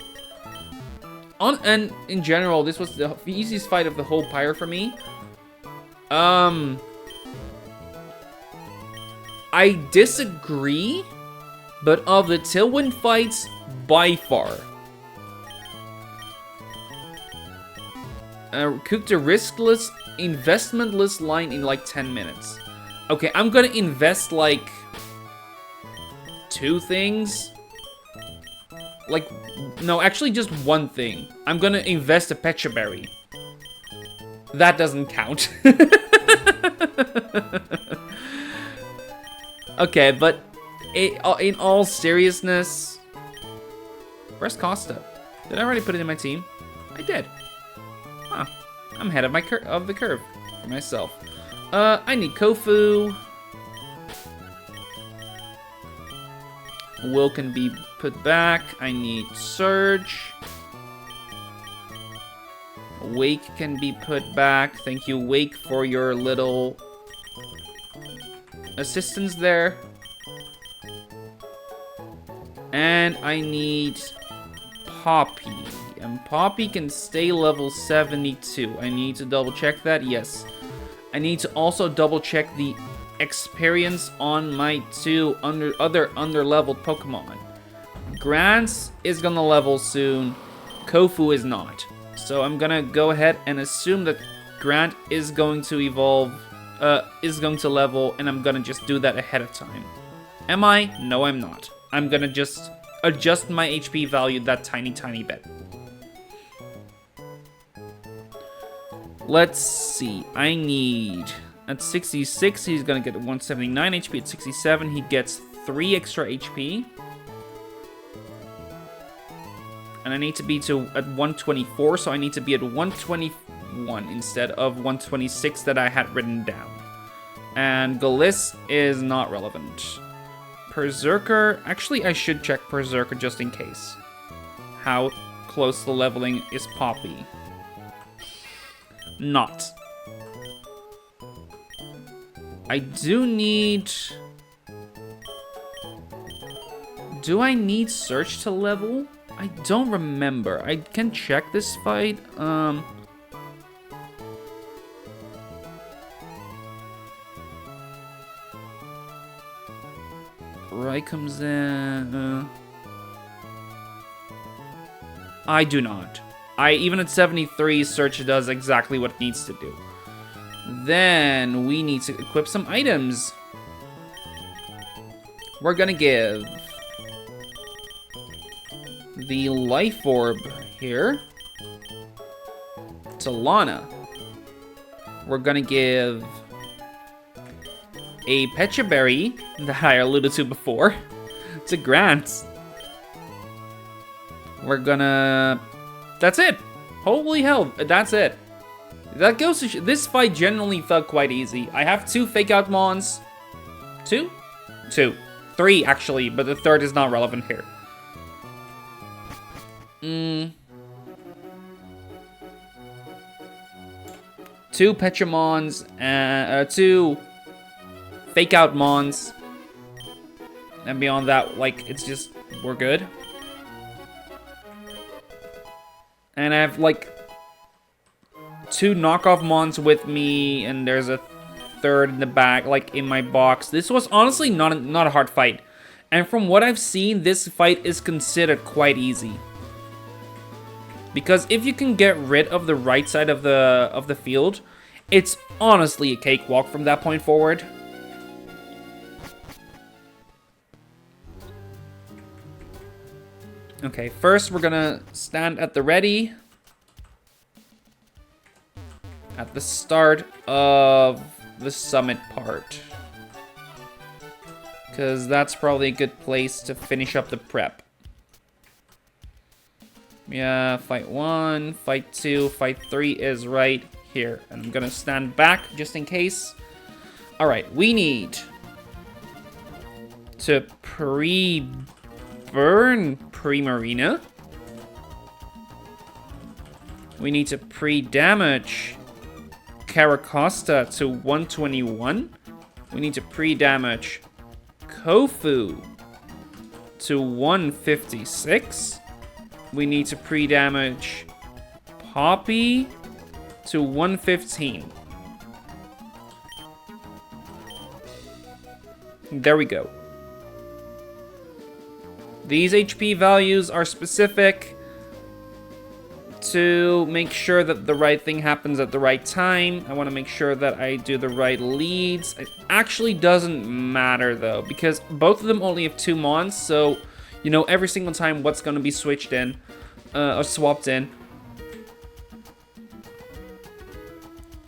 And in general, this was the easiest fight of the whole Pyre for me. I disagree, but of the Tailwind fights, by far. Cooked a riskless, investmentless line in like 10 minutes. Okay, I'm gonna invest like 2 things. Like, no, actually just 1 thing. I'm gonna invest a Pecha Berry. That doesn't count. Okay, but in all seriousness, where's Costa? Did I already put it in my team? I did. Huh. I'm ahead of the curve for myself. I need Kofu. Will can be put back. I need Surge. Wake can be put back. Thank you, Wake, for your little assistance there. And I need Poppy. And Poppy can stay level 72. I need to double check that. Yes. I need to also double check the experience on my 2 other under-leveled Pokemon. Grants is gonna level soon. Kofu is not. So I'm gonna go ahead and assume that Grant is going to evolve, is going to level, and I'm gonna just do that ahead of time. Am I? No, I'm not. I'm gonna just adjust my HP value that tiny bit. Let's see. I need... At 66, he's gonna get 179 HP. At 67, he gets 3 extra HP. And I need to be at 124, so I need to be at 121 instead of 126 that I had written down. And Galiss is not relevant. Berserker... Actually, I should check Berserker just in case. How close the leveling is Poppy? Not. I do need... Do I need Search to level? I don't remember. I can check this fight. right comes in. I do not. Even at 73, search does exactly what it needs to do. Then we need to equip some items. We're gonna give the life orb here to Lana. We're gonna give a Pecha Berry that I alluded to before to Grant. We're gonna... That's it. Holy hell, that's it. That goes to this fight generally felt quite easy. I have 2 fake out mons. 2? 2. 3 actually, but the third is not relevant here. 2 Petramons, 2 fake out mons. And beyond that, like, it's just, we're good. And I have, like, 2 knockoff mons with me, and there's a third in the back, like, in my box. This was honestly not a hard fight. And from what I've seen, this fight is considered quite easy. Because if you can get rid of the right side of the field, it's honestly a cakewalk from that point forward. Okay, first we're gonna stand at the ready at the start of the summit part, because that's probably a good place to finish up the prep. Yeah, fight 1, fight 2, fight 3 is right here. And I'm gonna stand back just in case. Alright, we need to pre-burn Primarina. We need to pre-damage Caracosta to 121. We need to pre-damage Kofu to 156. We need to pre-damage Poppy to 115. There we go. These HP values are specific to make sure that the right thing happens at the right time. I want to make sure that I do the right leads. It actually doesn't matter though, because both of them only have 2 mons, so you know every single time what's going to be switched in or swapped in.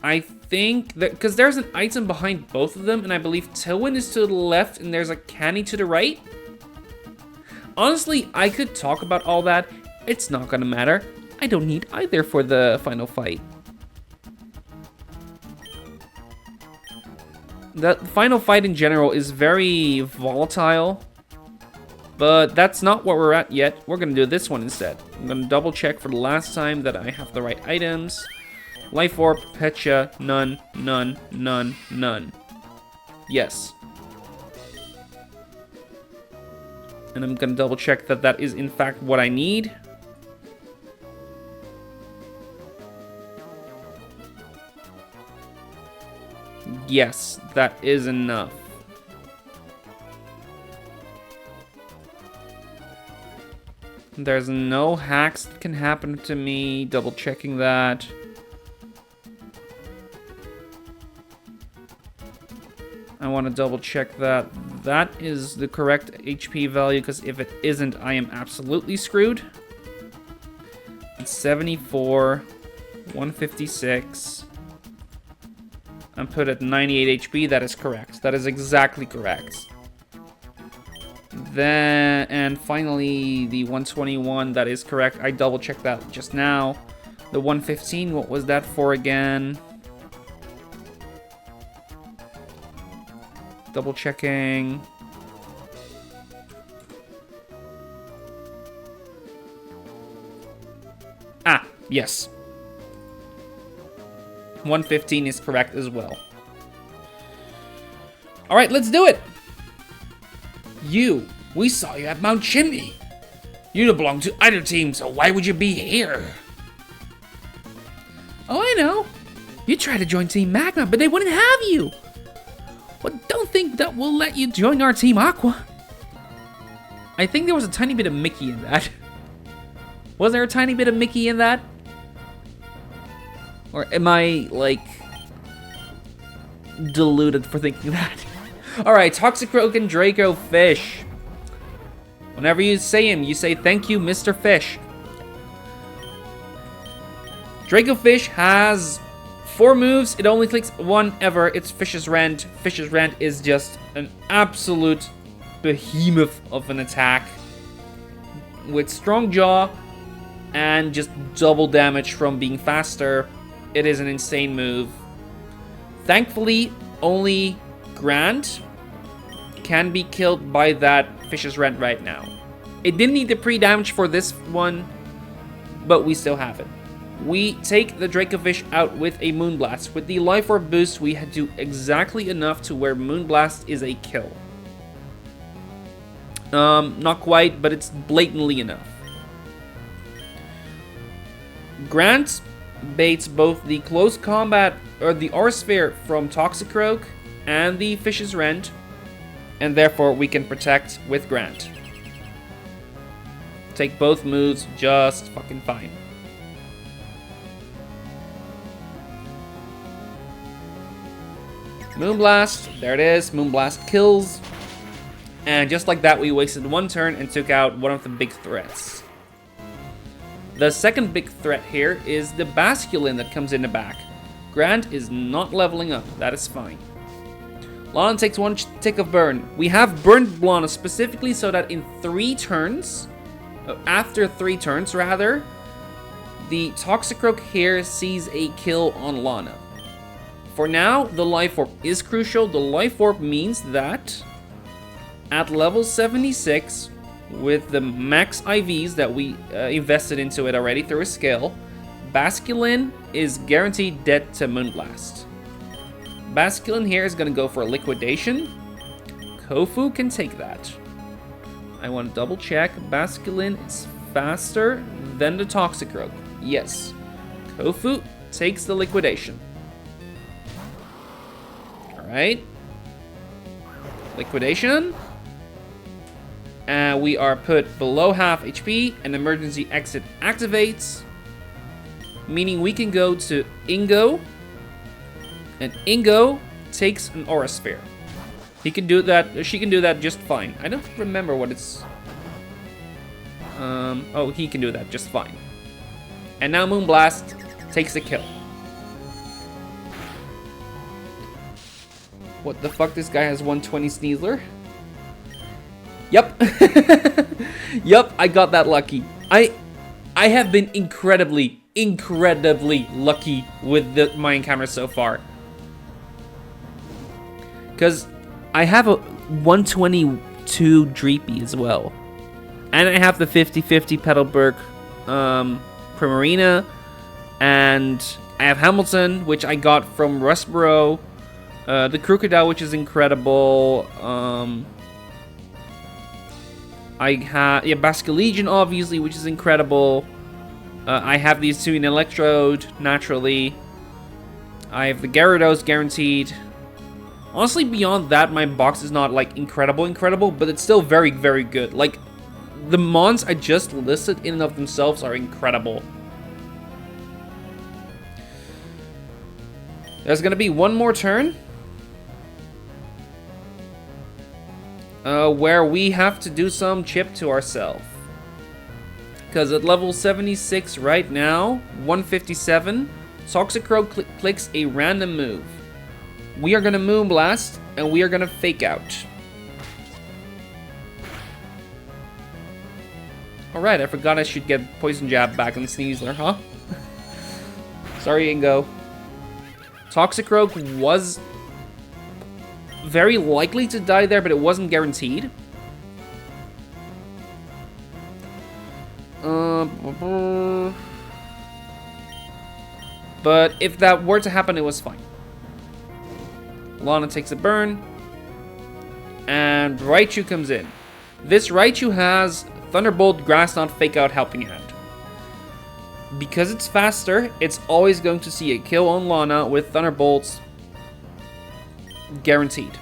I think that because there's an item behind both of them, and I believe Tywin is to the left and there's a canny to the right. Honestly, I could talk about all that. It's not gonna matter. I don't need either for the final fight. The final fight in general is very volatile, but that's not what we're at yet. We're gonna do this one instead. I'm gonna double check for the last time that I have the right items. Life Orb, Pecha, none, none, none, none. Yes. And I'm gonna double check that that is in fact what I need. Yes, that is enough. There's no hacks that can happen to me. Double checking that. I want to double check that that is the correct HP value, because if it isn't, I am absolutely screwed. It's 74, 156. I'm put at 98 HP. That is correct. That is exactly correct. Then, and finally, the 121, that is correct. I double checked that just now. The 115, what was that for again? Double checking. Ah, yes. 115 is correct as well. All right, let's do it. We saw you at Mount Chimney. You don't belong to either team, so why would you be here? Oh, I know. You tried to join Team Magma, but they wouldn't have you. Well, don't think that we'll let you join our Team Aqua. I think there was a tiny bit of Mickey in that. Was there a tiny bit of Mickey in that? Or am I, like, deluded for thinking that? Alright, Toxicroak and Draco Fish. Whenever you say him, you say, thank you, Mr. Fish. Draco Fish has 4 moves. It only clicks 1 ever. It's Fish's Rent. Fish's Rent is just an absolute behemoth of an attack. With strong jaw and just double damage from being faster. It is an insane move. Thankfully, only Grant can be killed by that Fish's Rent right now. It didn't need the pre-damage for this one, but we still have it. We take the Dracofish out with a Moonblast. With the Life Orb boost, we do exactly enough to where Moonblast is a kill. Not quite, but it's blatantly enough. Grant baits both the close combat, or the Aura Sphere from Toxicroak and the Fish's Rent, and therefore we can protect with Grant. Take both moves just fucking fine. Moonblast, there it is, Moonblast kills. And just like that, we wasted 1 turn and took out one of the big threats. The second big threat here is the Basculin that comes in the back. Grant is not leveling up, that is fine. Lana takes 1 tick of burn. We have burned Lana specifically so that in 3 turns, after 3 turns rather, the Toxicroak here sees a kill on Lana. For now, the Life Orb is crucial. The Life Orb means that at level 76, with the max IVs that we invested into it already through a skill, Basculin is guaranteed dead to Moonblast. Basculin here is going to go for a liquidation. Kofu can take that. I want to double check. Basculin is faster than the Toxicroak. Yes. Kofu takes the liquidation. Alright. Liquidation. We are put below half HP, and emergency exit activates, meaning we can go to Ingo, and Ingo takes an Aura Sphere. He can do that, she can do that just fine. I don't remember what it's... oh, he can do that just fine. And now Moonblast takes the kill. What the fuck, this guy has 120 Sneasler? Yep. Yep, I got that lucky. I have been incredibly lucky with my encounters so far. Because I have a 122 Dreepy as well. And I have the 50-50 Petalburg Primarina. And I have Hamilton, which I got from Rustboro. The Crocodile, which is incredible. I have, yeah, Basculegion, obviously, which is incredible. I have these 2 in Electrode, naturally. I have the Gyarados guaranteed. Honestly, beyond that, my box is not, like, incredible, but it's still very, very good. Like, the mons I just listed in and of themselves are incredible. There's gonna be 1 more turn. Where we have to do some chip to ourselves. Because at level 76 right now, 157, Toxicroak clicks a random move. We are going to Moonblast, and we are going to Fake Out. Alright, I forgot I should get Poison Jab back on Sneasler, huh? Sorry, Ingo. Toxicroak was very likely to die there, but it wasn't guaranteed. But if that were to happen, it was fine. Lana takes a burn, and Raichu comes in. This Raichu has Thunderbolt, Grass Knot, Fake Out, Helping Hand. Because it's faster, it's always going to see a kill on Lana with Thunderbolts guaranteed.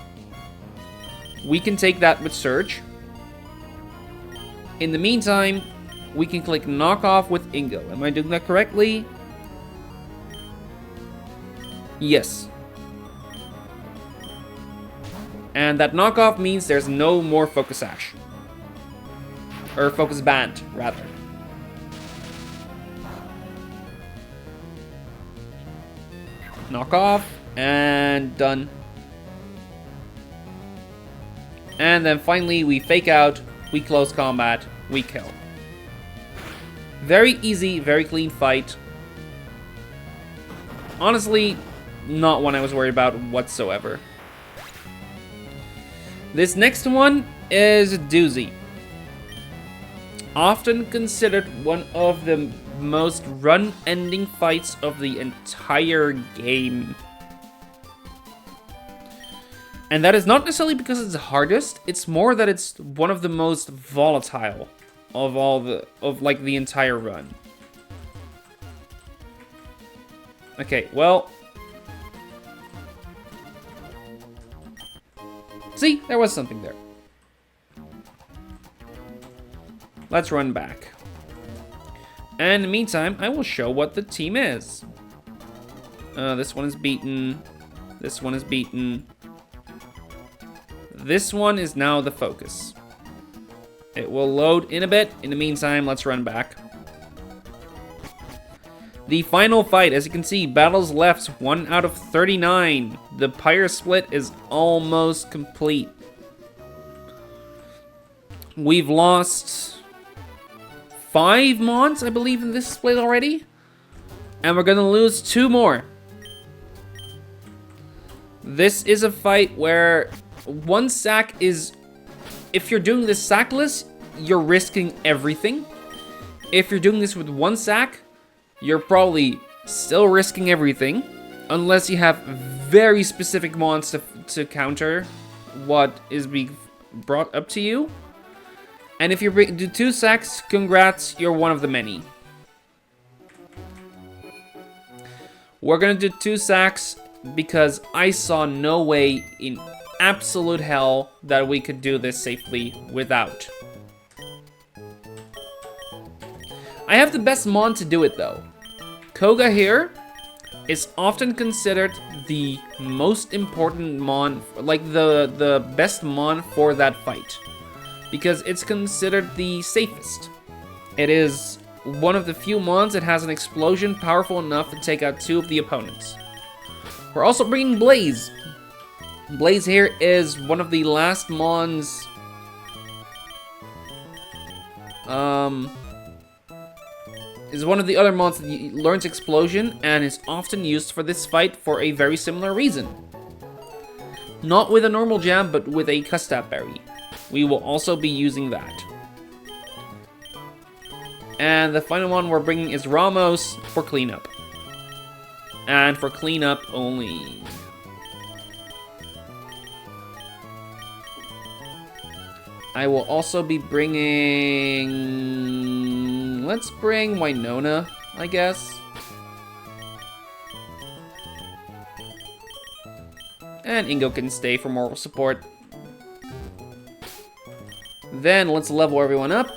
We can take that with Surge. In the meantime, we can click knock off with Ingo. Am I doing that correctly? Yes. And that knockoff means there's no more focus ash. Or focus band, rather. Knock off, and done. And then finally we fake out, we close combat, we kill. Very easy, very clean fight. Honestly, not one I was worried about whatsoever. This next one is a doozy. Often considered one of the most run-ending fights of the entire game. And that is not necessarily because it's the hardest, it's more that it's one of the most volatile of the entire run. Okay, well. See, there was something there. Let's run back. And in the meantime, I will show what the team is. This one is beaten. This one is beaten. This one is now the focus. It will load in a bit. In the meantime, let's run back. The final fight, as you can see, battles left 1 out of 39. The Pyre split is almost complete. We've lost 5 mons, I believe, in this split already. And we're gonna lose 2 more. This is a fight where 1 sack is... If you're doing this sackless, you're risking everything. If you're doing this with 1 sack, you're probably still risking everything. Unless you have very specific mons to counter what is being brought up to you. And if you do 2 sacks, congrats, you're one of the many. We're gonna do 2 sacks because I saw no way in absolute hell that we could do this safely without. I have the best mon to do it though. Koga here is often considered the most important mon, like the best mon for that fight. Because it's considered the safest. It is one of the few mons that has an explosion powerful enough to take out 2 of the opponents. We're also bringing Blaze. Blaze here is one of the last mons. Is one of the other mons that learns explosion and is often used for this fight for a very similar reason. Not with a normal jam, but with a Custap Berry. We will also be using that. And the final one we're bringing is Ramos for cleanup. And for cleanup only. I will also be bringing... Let's bring Winona, I guess. And Ingo can stay for moral support. Then let's level everyone up.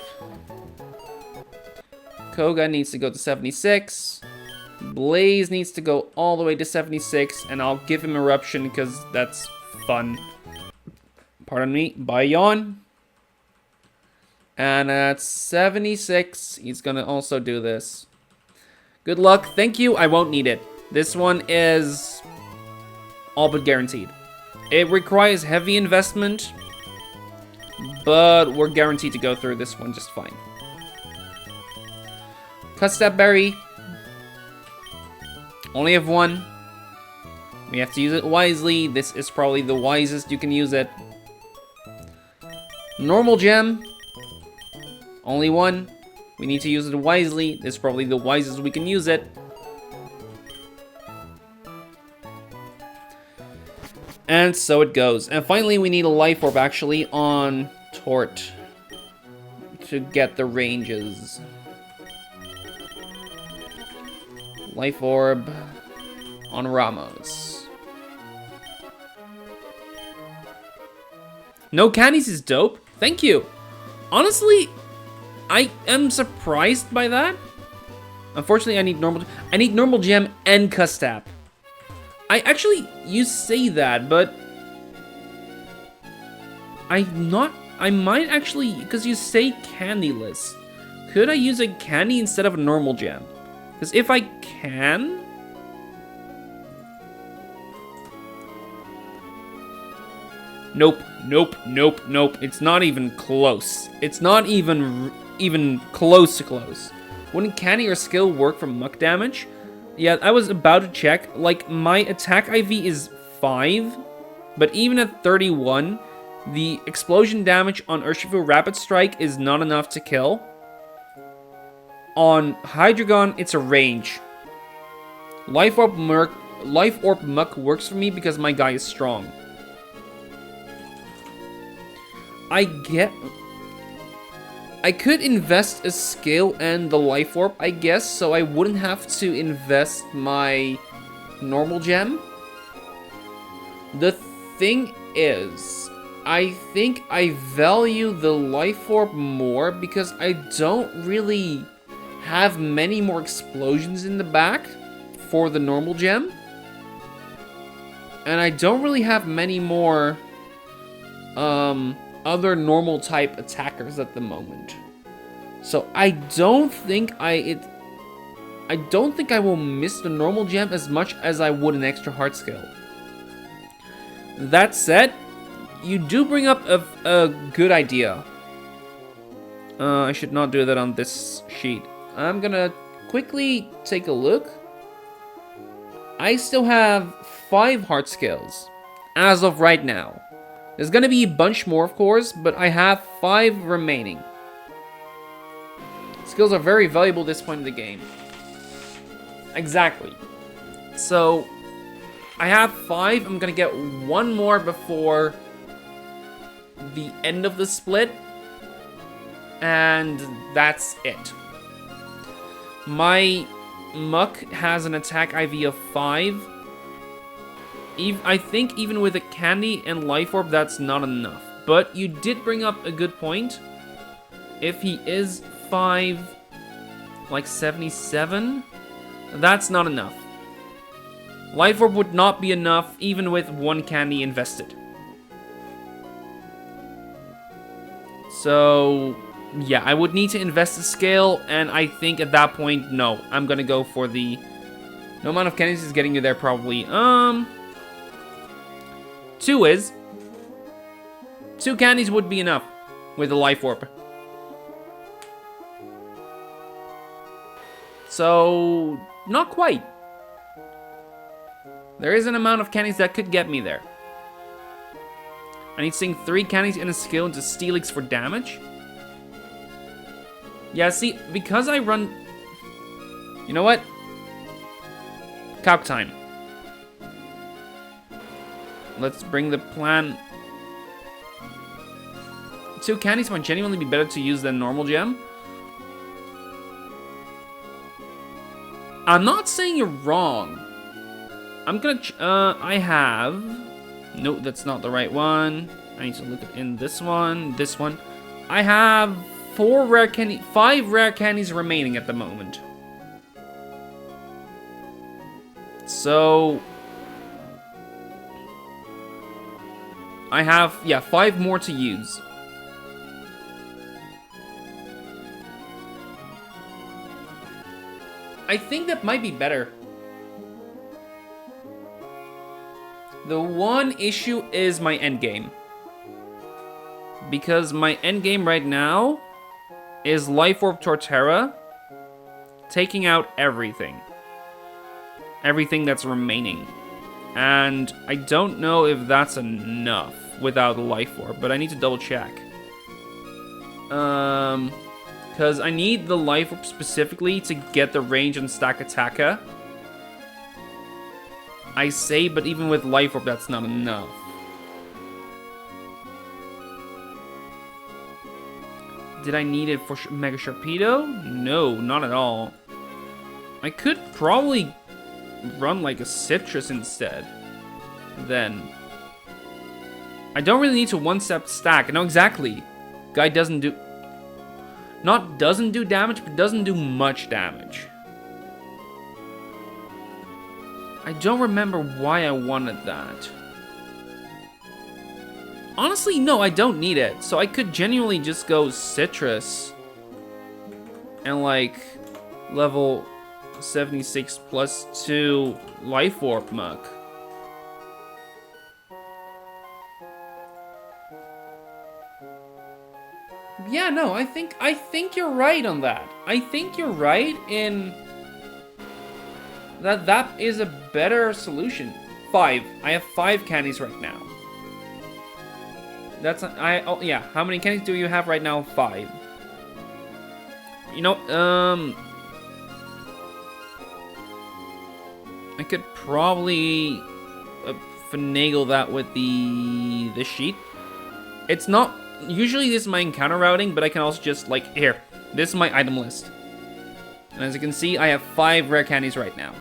Koga needs to go to 76. Blaze needs to go all the way to 76. And I'll give him Eruption because that's fun. Pardon me. Bayon. And at 76, he's going to also do this. Good luck. Thank you. I won't need it. This one is all but guaranteed. It requires heavy investment, but we're guaranteed to go through this one just fine. Custap Berry. Only have 1. We have to use it wisely. This is probably the wisest you can use it. Normal gem. Only 1. We need to use it wisely. This is probably the wisest we can use it. And so it goes. And finally, we need a life orb actually on Tort to get the ranges. Life orb on Ramos. No candies is dope. Thank you. Honestly, I am surprised by that. Unfortunately, I need normal gem and Custap. You say that, but I might actually, because you say candyless. Could I use a candy instead of a normal gem? Because if I can... Nope. It's not even close. It's not even close to close. Wouldn't candy or skill work for muck damage? Yeah, I was about to check. Like, my attack IV is 5, but even at 31, the explosion damage on Urshifu Rapid Strike is not enough to kill. On Hydreigon, it's a range. Life Orb Muck works for me because my guy is strong. I could invest a skill and the Life Orb, I guess, so I wouldn't have to invest my normal gem. The thing is, I think I value the Life Orb more because I don't really have many more explosions in the back for the normal gem. And I don't really have many more other normal type attackers at the moment. So I don't think I will miss the normal gem as much as I would an extra heart skill. That said, you do bring up a good idea. I should not do that on this sheet. I'm gonna quickly take a look. I still have 5 heart skills as of right now. There's gonna be a bunch more, of course, but I have 5 remaining. Skills are very valuable at this point in the game. Exactly. So, I have 5. I'm gonna get 1 more before the end of the split. And that's it. My Muck has an attack IV of 5. I think even with a candy and Life Orb, that's not enough. But you did bring up a good point. If he is 5, like 77, that's not enough. Life Orb would not be enough even with 1 candy invested. So, yeah, I would need to invest a scale, and I think at that point, no. I'm gonna go for the... No amount of candies is getting you there, probably. 2 is. 2 candies would be enough with the Life Orb. So, not quite. There is an amount of candies that could get me there. I need to sink 3 candies and a skill into Steelix for damage. Yeah, see, because I run... You know what? Calc time. Let's bring the plan... 2 candies might genuinely be better to use than normal gem. I'm not saying you're wrong. I'm gonna... I have... No, that's not the right one. I need to look in this one. This one. I have 5 rare candies remaining at the moment. So... I have, 5 more to use. I think that might be better. The one issue is my endgame. Because my endgame right now is Life Orb Torterra, taking out everything. Everything that's remaining. And I don't know if that's enough without Life Orb, but I need to double check. Because I need the Life Orb specifically to get the range on Stack Attacker. I say, but even with Life Orb, that's not enough. Did I need it for Mega Sharpedo? No, not at all. I could probably run like a Citrus instead. Then. I don't really need to one-step stack. No, exactly. Guy doesn't do... Not doesn't do damage, but doesn't do much damage. I don't remember why I wanted that. Honestly, no, I don't need it. So I could genuinely just go Citrus. And like, level 76 plus 2 Life Orb Muck. Yeah, no, I think you're right on that. I think you're right in that is a better solution. 5. I have 5 candies right now. Oh yeah, how many candies do you have right now? 5. You know, I could probably finagle that with the sheet. It's not usually this is my encounter routing, but I can also just like here. This is my item list, and as you can see, I have 5 rare candies right now.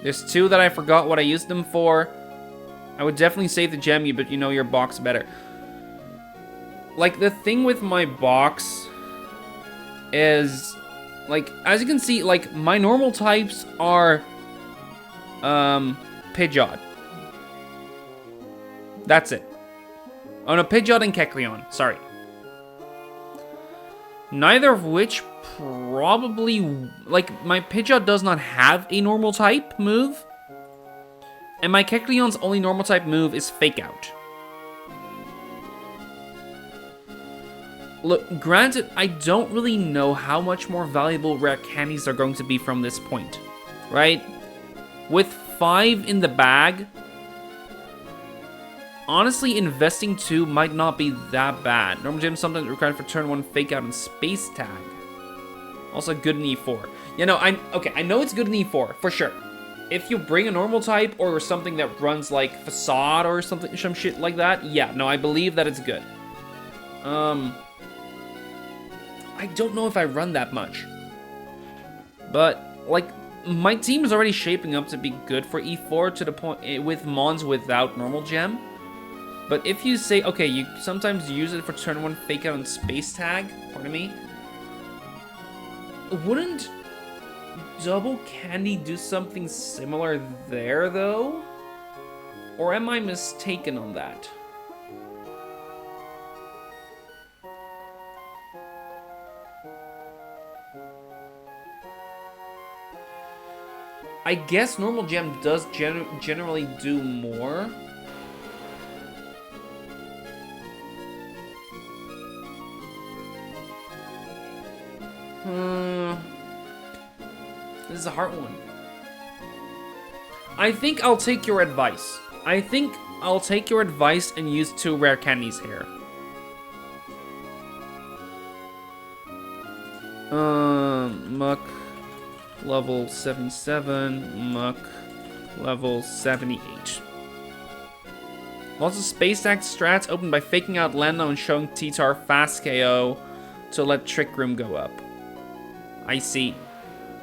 There's 2 that I forgot what I used them for. I would definitely save the gem, but you know your box better. Like, the thing with my box is, like, as you can see, like, my normal types are, Pidgeot. That's it. Oh, no, Pidgeot and Kecleon. Sorry. Neither of which probably, like, my Pidgeot does not have a normal type move. And my Kecleon's only normal type move is Fake Out. Look, granted, I don't really know how much more valuable rare candies are going to be from this point, right? With 5 in the bag, honestly, investing 2 might not be that bad. Normal gem sometimes required for turn 1 Fake Out and Space Tag. Also good in E4. You know, I know it's good in E4, for sure. If you bring a normal type or something that runs like Facade or something, some shit like that, yeah, no, I believe that it's good. I don't know if I run that much. But, like, my team is already shaping up to be good for E4 to the point with Mons without normal gem. But if you say, okay, you sometimes use it for turn 1 Fake Out and Space Tag, pardon me, wouldn't Double Candy do something similar there, though? Or am I mistaken on that? I guess normal gem does generally do more. This is a hard one. I think I'll take your advice. I think I'll take your advice and use 2 rare candies here. Muck, level 77, Muck, level 78. Lots of Space Tag strats opened by faking out Lando and showing T-Tar fast KO to let Trick Room go up. I see.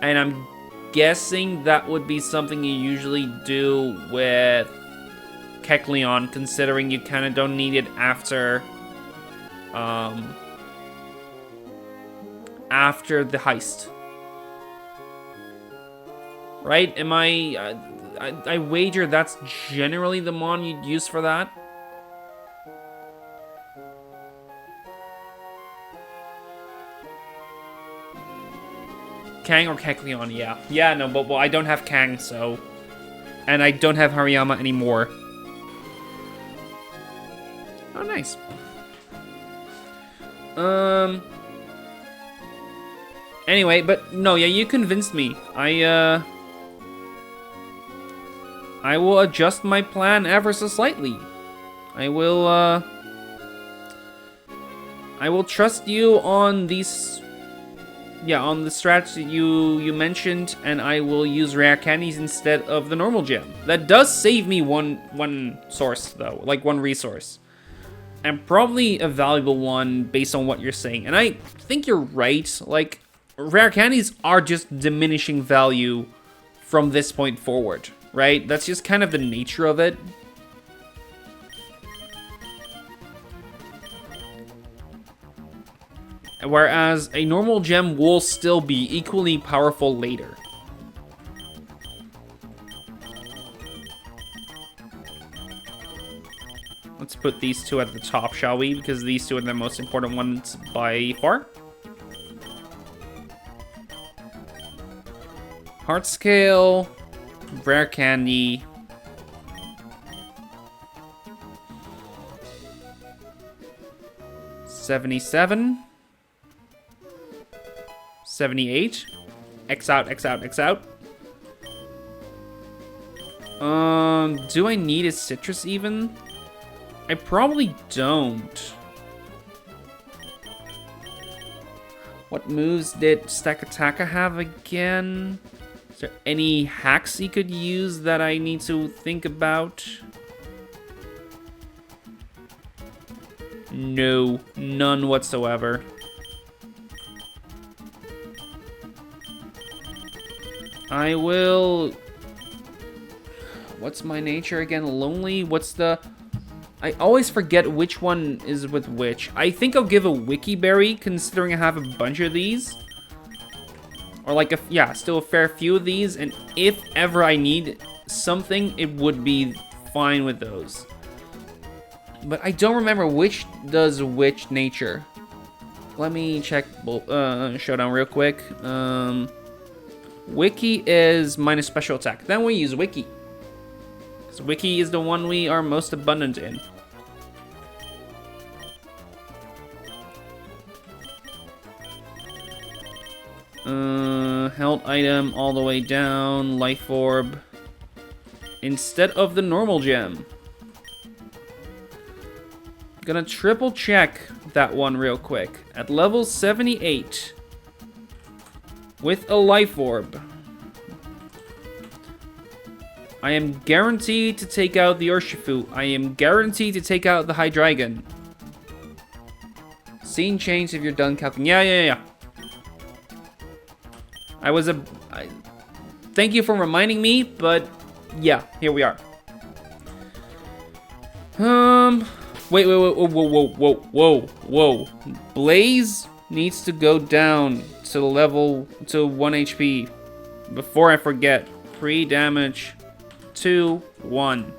And I'm guessing that would be something you usually do with Kecleon, considering you kind of don't need it after the heist. Right? Am I wager that's generally the mon you'd use for that? Kang or Kecleon, yeah. Yeah, no, but well, I don't have Kang, so... And I don't have Hariyama anymore. Oh, nice. Anyway, but no, yeah, you convinced me. I will adjust my plan ever so slightly. I will trust you on these... Yeah, on the strats that you mentioned, and I will use rare candies instead of the normal gem. That does save me one source, though. Like, one resource. And probably a valuable one based on what you're saying. And I think you're right. Like, rare candies are just diminishing value from this point forward, right? That's just kind of the nature of it. whereas a normal gem will still be equally powerful later. Let's put these two at the top, shall we? Because these two are the most important ones by far. Heart Scale, Rare Candy. $77. $78. X out, X out, X out. Do I need a citrus even? I probably don't. What moves did Stack Attacker have again? Is there any hacks he could use that I need to think about? No, none whatsoever. I will... What's my nature again? Lonely? What's the... I always forget which one is with which. I think I'll give a Wiki Berry, considering I have a bunch of these. Or like, yeah, still a fair few of these. And if ever I need something, it would be fine with those. But I don't remember which does which nature. Let me check Showdown real quick. Wiki is minus special attack. Then we use Wiki. Because Wiki is the one we are most abundant in. Held item all the way down. Life Orb. Instead of the normal gem. Gonna triple check that one real quick. At level 78. With a Life Orb. I am guaranteed to take out the Urshifu. I am guaranteed to take out the Hydreigon. Scene change if you're done calculating. Yeah. Thank you for reminding me, but yeah, here we are. Wait, whoa. Blaze needs to go down to level to 1 HP. Before I forget, pre-damage 2, 1.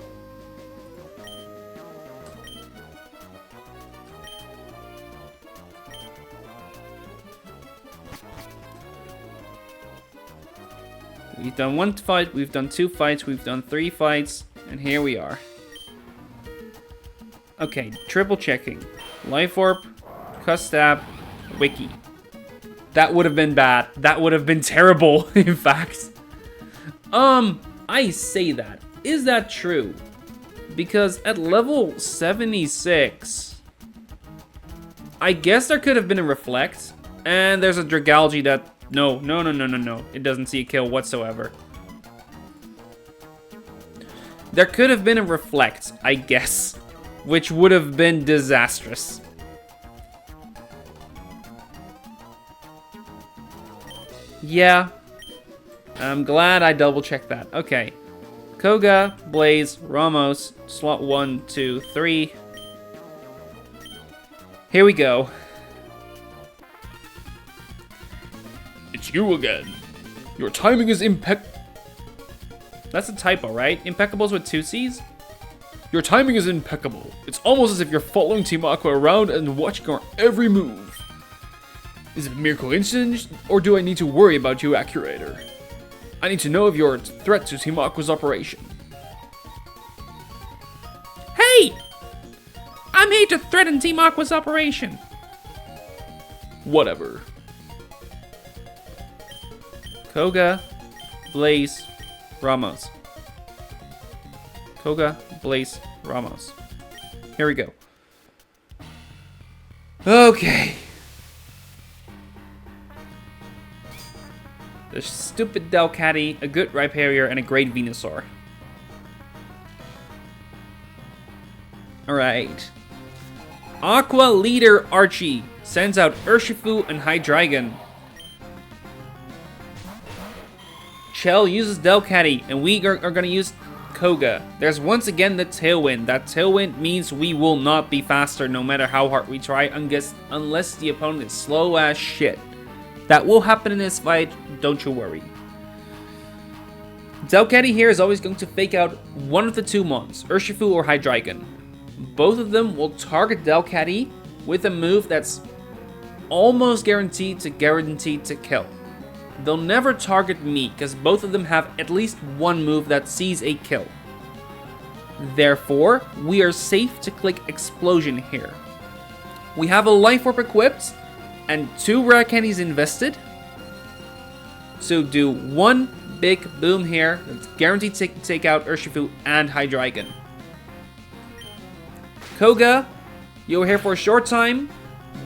We've done 1 fight, we've done 2 fights, we've done 3 fights, and here we are. Okay, triple checking. Life Orb, Cuss Stab, Wiki. That would have been bad. That would have been terrible, in fact. I say that. Is that true? Because at level 76, I guess there could have been a Reflect, and there's a Dragalge that... No. It doesn't see a kill whatsoever. There could have been a Reflect, I guess, which would have been disastrous. Yeah. I'm glad I double-checked that. Okay. Koga, Blaze, Ramos, slot 1, 2, 3. Here we go. It's you again. Your timing is That's a typo, right? Impeccables with 2 C's? Your timing is impeccable. It's almost as if you're following Team Aqua around and watching our every move. Is it a mere coincidence, or do I need to worry about you, Accurator? I need to know if you're a threat to Team Aqua's operation. Hey! I'm here to threaten Team Aqua's operation. Whatever. Koga, Blaze, Ramos. Koga, Blaze, Ramos. Here we go. Okay. The stupid Delcatty, a good Rhyperior, and a great Venusaur. Alright. Aqua Leader Archie sends out Urshifu and Hydreigon. Chell uses Delcatty, and we are going to use Koga. There's once again the Tailwind. That Tailwind means we will not be faster no matter how hard we try, unless the opponent is slow as shit. That will happen in this fight, don't you worry. Delcatty here is always going to fake out one of the two mons, Urshifu or Hydreigon. Both of them will target Delcatty with a move that's almost guaranteed to kill. They'll never target me, because both of them have at least one move that sees a kill. Therefore, we are safe to click Explosion here. We have a Life Orb equipped, and 2 rare candies invested. So do one big boom here, that's guaranteed to take out Urshifu and Hydreigon. Koga, you were here for a short time,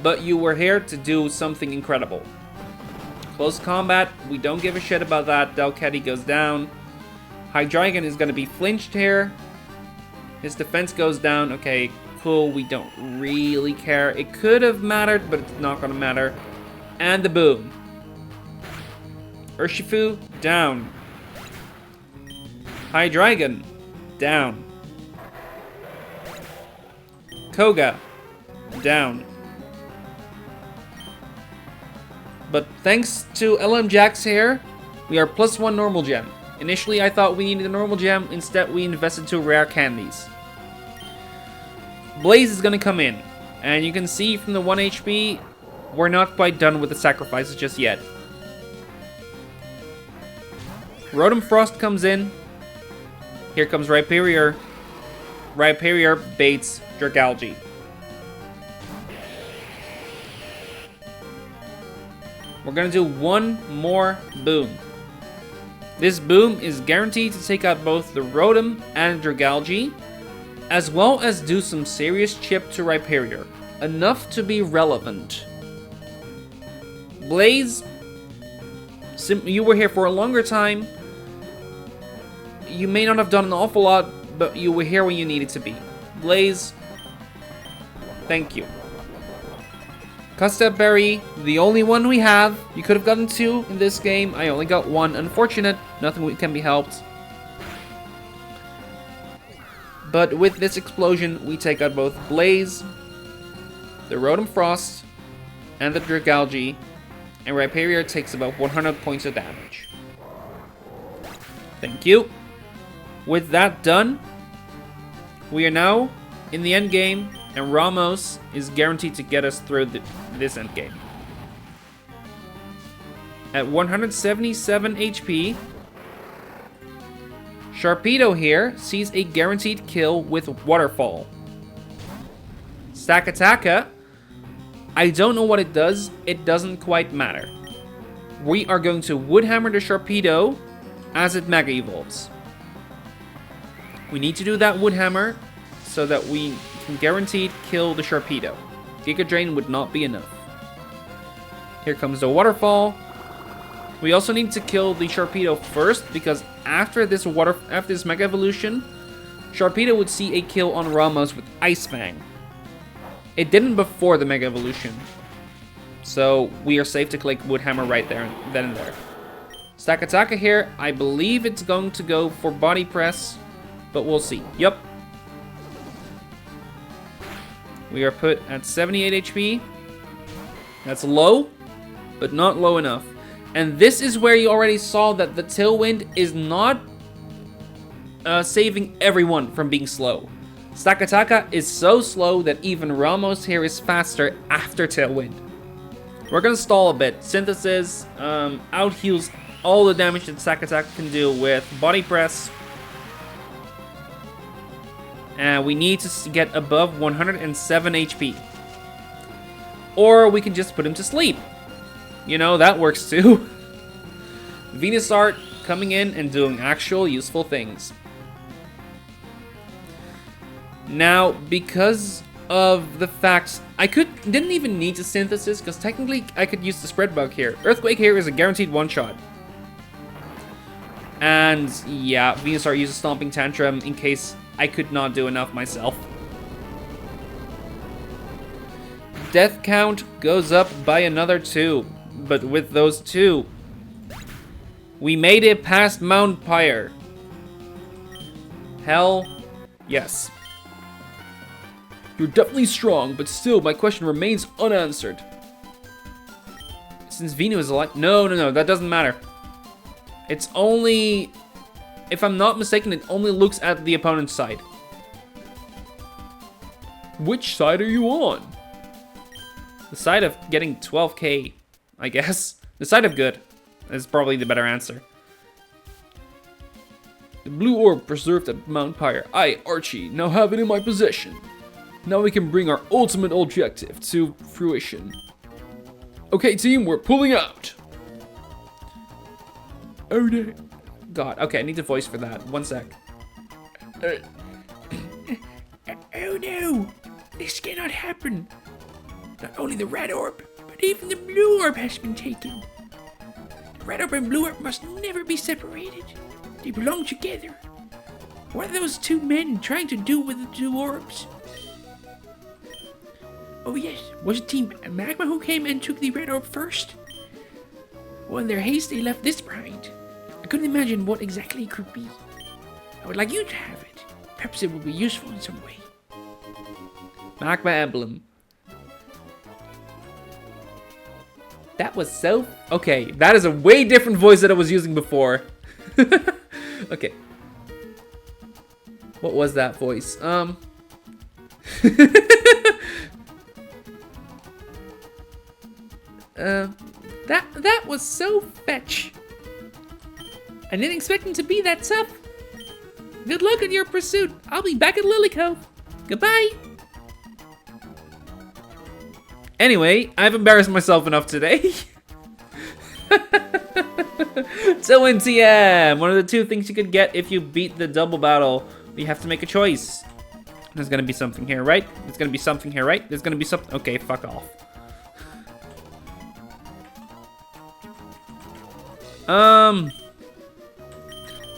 but you were here to do something incredible. Close combat, we don't give a shit about that. Delcatty goes down. Hydreigon is going to be flinched here. His defense goes down. Okay, cool, we don't really care. It could have mattered, but it's not going to matter. And the boom. Urshifu, down. Hydreigon, down. Koga, down. But thanks to LM Jax here, we are +1 normal gem. Initially I thought we needed a normal gem, instead we invested 2 rare candies. Blaze is gonna come in, and you can see from the 1 HP, we're not quite done with the sacrifices just yet. Rotom Frost comes in. Here comes Rhyperior. Rhyperior baits Dragalge. We're gonna do one more boom. This boom is guaranteed to take out both the Rotom and Dragalge, as well as do some serious chip to Rhyperior. Enough to be relevant. Blaze, you were here for a longer time. You may not have done an awful lot, but you were here when you needed to be. Blaze, thank you. Custap Berry, the only one we have. You could have gotten 2 in this game. I only got 1. Unfortunate, nothing can be helped. But with this explosion, we take out both Blaze, the Rotom Frost, and the Dragalge, and Rhyperior takes about 100 points of damage. Thank you. With that done, we are now in the end game, and Ramos is guaranteed to get us through this end game. At 177 HP, Sharpedo here sees a guaranteed kill with Waterfall. Stakataka, I don't know what it does, it doesn't quite matter. We are going to Woodhammer the Sharpedo as it Mega Evolves. We need to do that Woodhammer so that we can guaranteed kill the Sharpedo. Giga Drain would not be enough. Here comes the Waterfall. We also need to kill the Sharpedo first, because after this Mega Evolution, Sharpedo would see a kill on Ramos with Ice Fang. It didn't before the Mega Evolution, so we are safe to click Woodhammer right there, then and there. Stakataka here, I believe it's going to go for Body Press, but we'll see. Yup. We are put at 78 HP. That's low, but not low enough. And this is where you already saw that the Tailwind is not saving everyone from being slow. Stakataka is so slow that even Ramos here is faster after Tailwind. We're gonna stall a bit. Synthesis out-heals all the damage that Stakataka can do with Body Press. And we need to get above 107 HP. Or we can just put him to sleep. You know, that works too. Venusaur coming in and doing actual useful things. Now, because of the fact didn't even need to Synthesis, because technically I could use the Spread Bug here. Earthquake here is a guaranteed one-shot. And yeah, Venusaur uses Stomping Tantrum in case I could not do enough myself. Death count goes up by another 2, but with those 2, we made it past Mount Pyre. Hell yes. You're definitely strong, but still, my question remains unanswered. Since Vino is alive... No, that doesn't matter. It's only... If I'm not mistaken, it only looks at the opponent's side. Which side are you on? The side of getting 12k, I guess. The side of good is probably the better answer. The blue orb preserved at Mount Pyre. I, Archie, now have it in my possession. Now we can bring our ultimate objective to fruition. Okay, team, we're pulling out. Oh no. God, okay, I need a voice for that. One sec. Oh no! This cannot happen. Not only the red orb, but even the blue orb has been taken. The red orb and blue orb must never be separated. They belong together. What are those two men trying to do with the two orbs? Oh yes, was it Team Magma who came and took the red orb first? Well, in their haste, they left this behind. I couldn't imagine what exactly it could be. I would like you to have it. Perhaps it will be useful in some way. Magma emblem. That was so... Okay, that is a way different voice that I was using before. Okay. What was that voice? That was so fetch. I didn't expect him to be that tough. Good luck in your pursuit. I'll be back at Lily Cove. Goodbye. Anyway, I've embarrassed myself enough today. So NTM, one of the two things you could get if you beat the double battle. You have to make a choice. There's gonna be something here, right? There's gonna be something here, right? There's gonna be something. Okay, fuck off.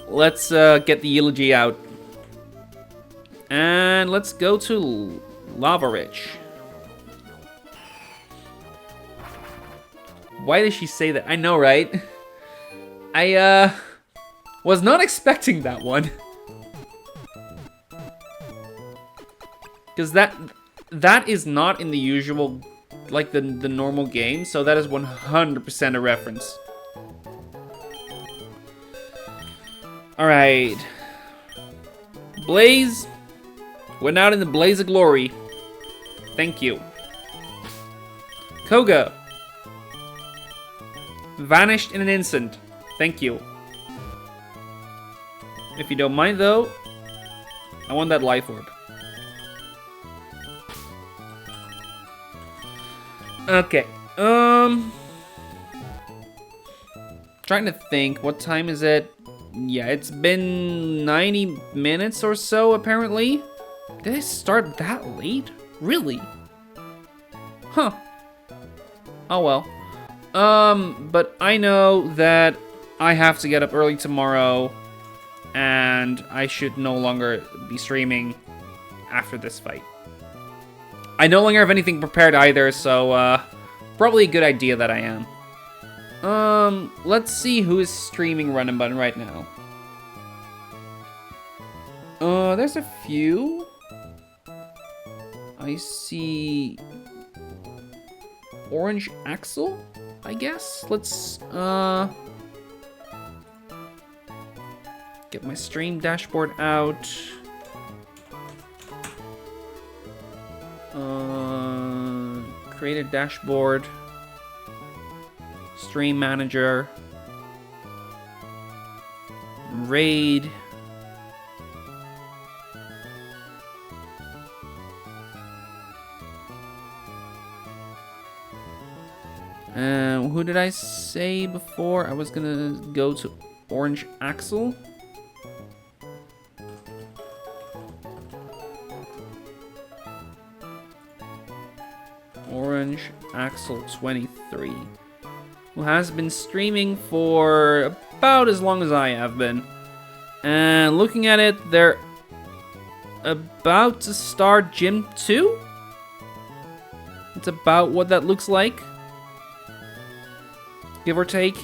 Let's get the eulogy out. And let's go to Lava Ridge. Why did she say that? I know, right? I was not expecting that one. Because that is not in the usual, like the normal game, so that is 100% a reference. Alright. Blaze went out in the blaze of glory. Thank you. Koga vanished in an instant. Thank you. If you don't mind though, I want that life orb. Okay. Trying to think, what time is it? Yeah, it's been 90 minutes or so, apparently. Did I start that late? Really? Huh. Oh well. But I know that I have to get up early tomorrow, and I should no longer be streaming after this fight. I no longer have anything prepared either, so, probably a good idea that I am. Let's see who is streaming Run and Button right now. There's a few. I see Orange Axel, I guess. Let's, get my stream dashboard out. Create a dashboard. Stream manager. Raid. Who did I say before? I was gonna go to Orange Axel. Orange Axel 23, who has been streaming for about as long as I have been. And looking at it, they're about to start Gym 2? It's about what that looks like, give or take.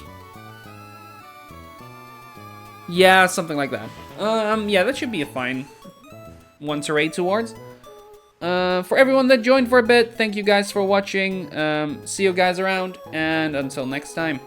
Yeah, something like that. Yeah, that should be a fine one to raid towards. For everyone that joined for a bit, thank you guys for watching. See you guys around, and until next time.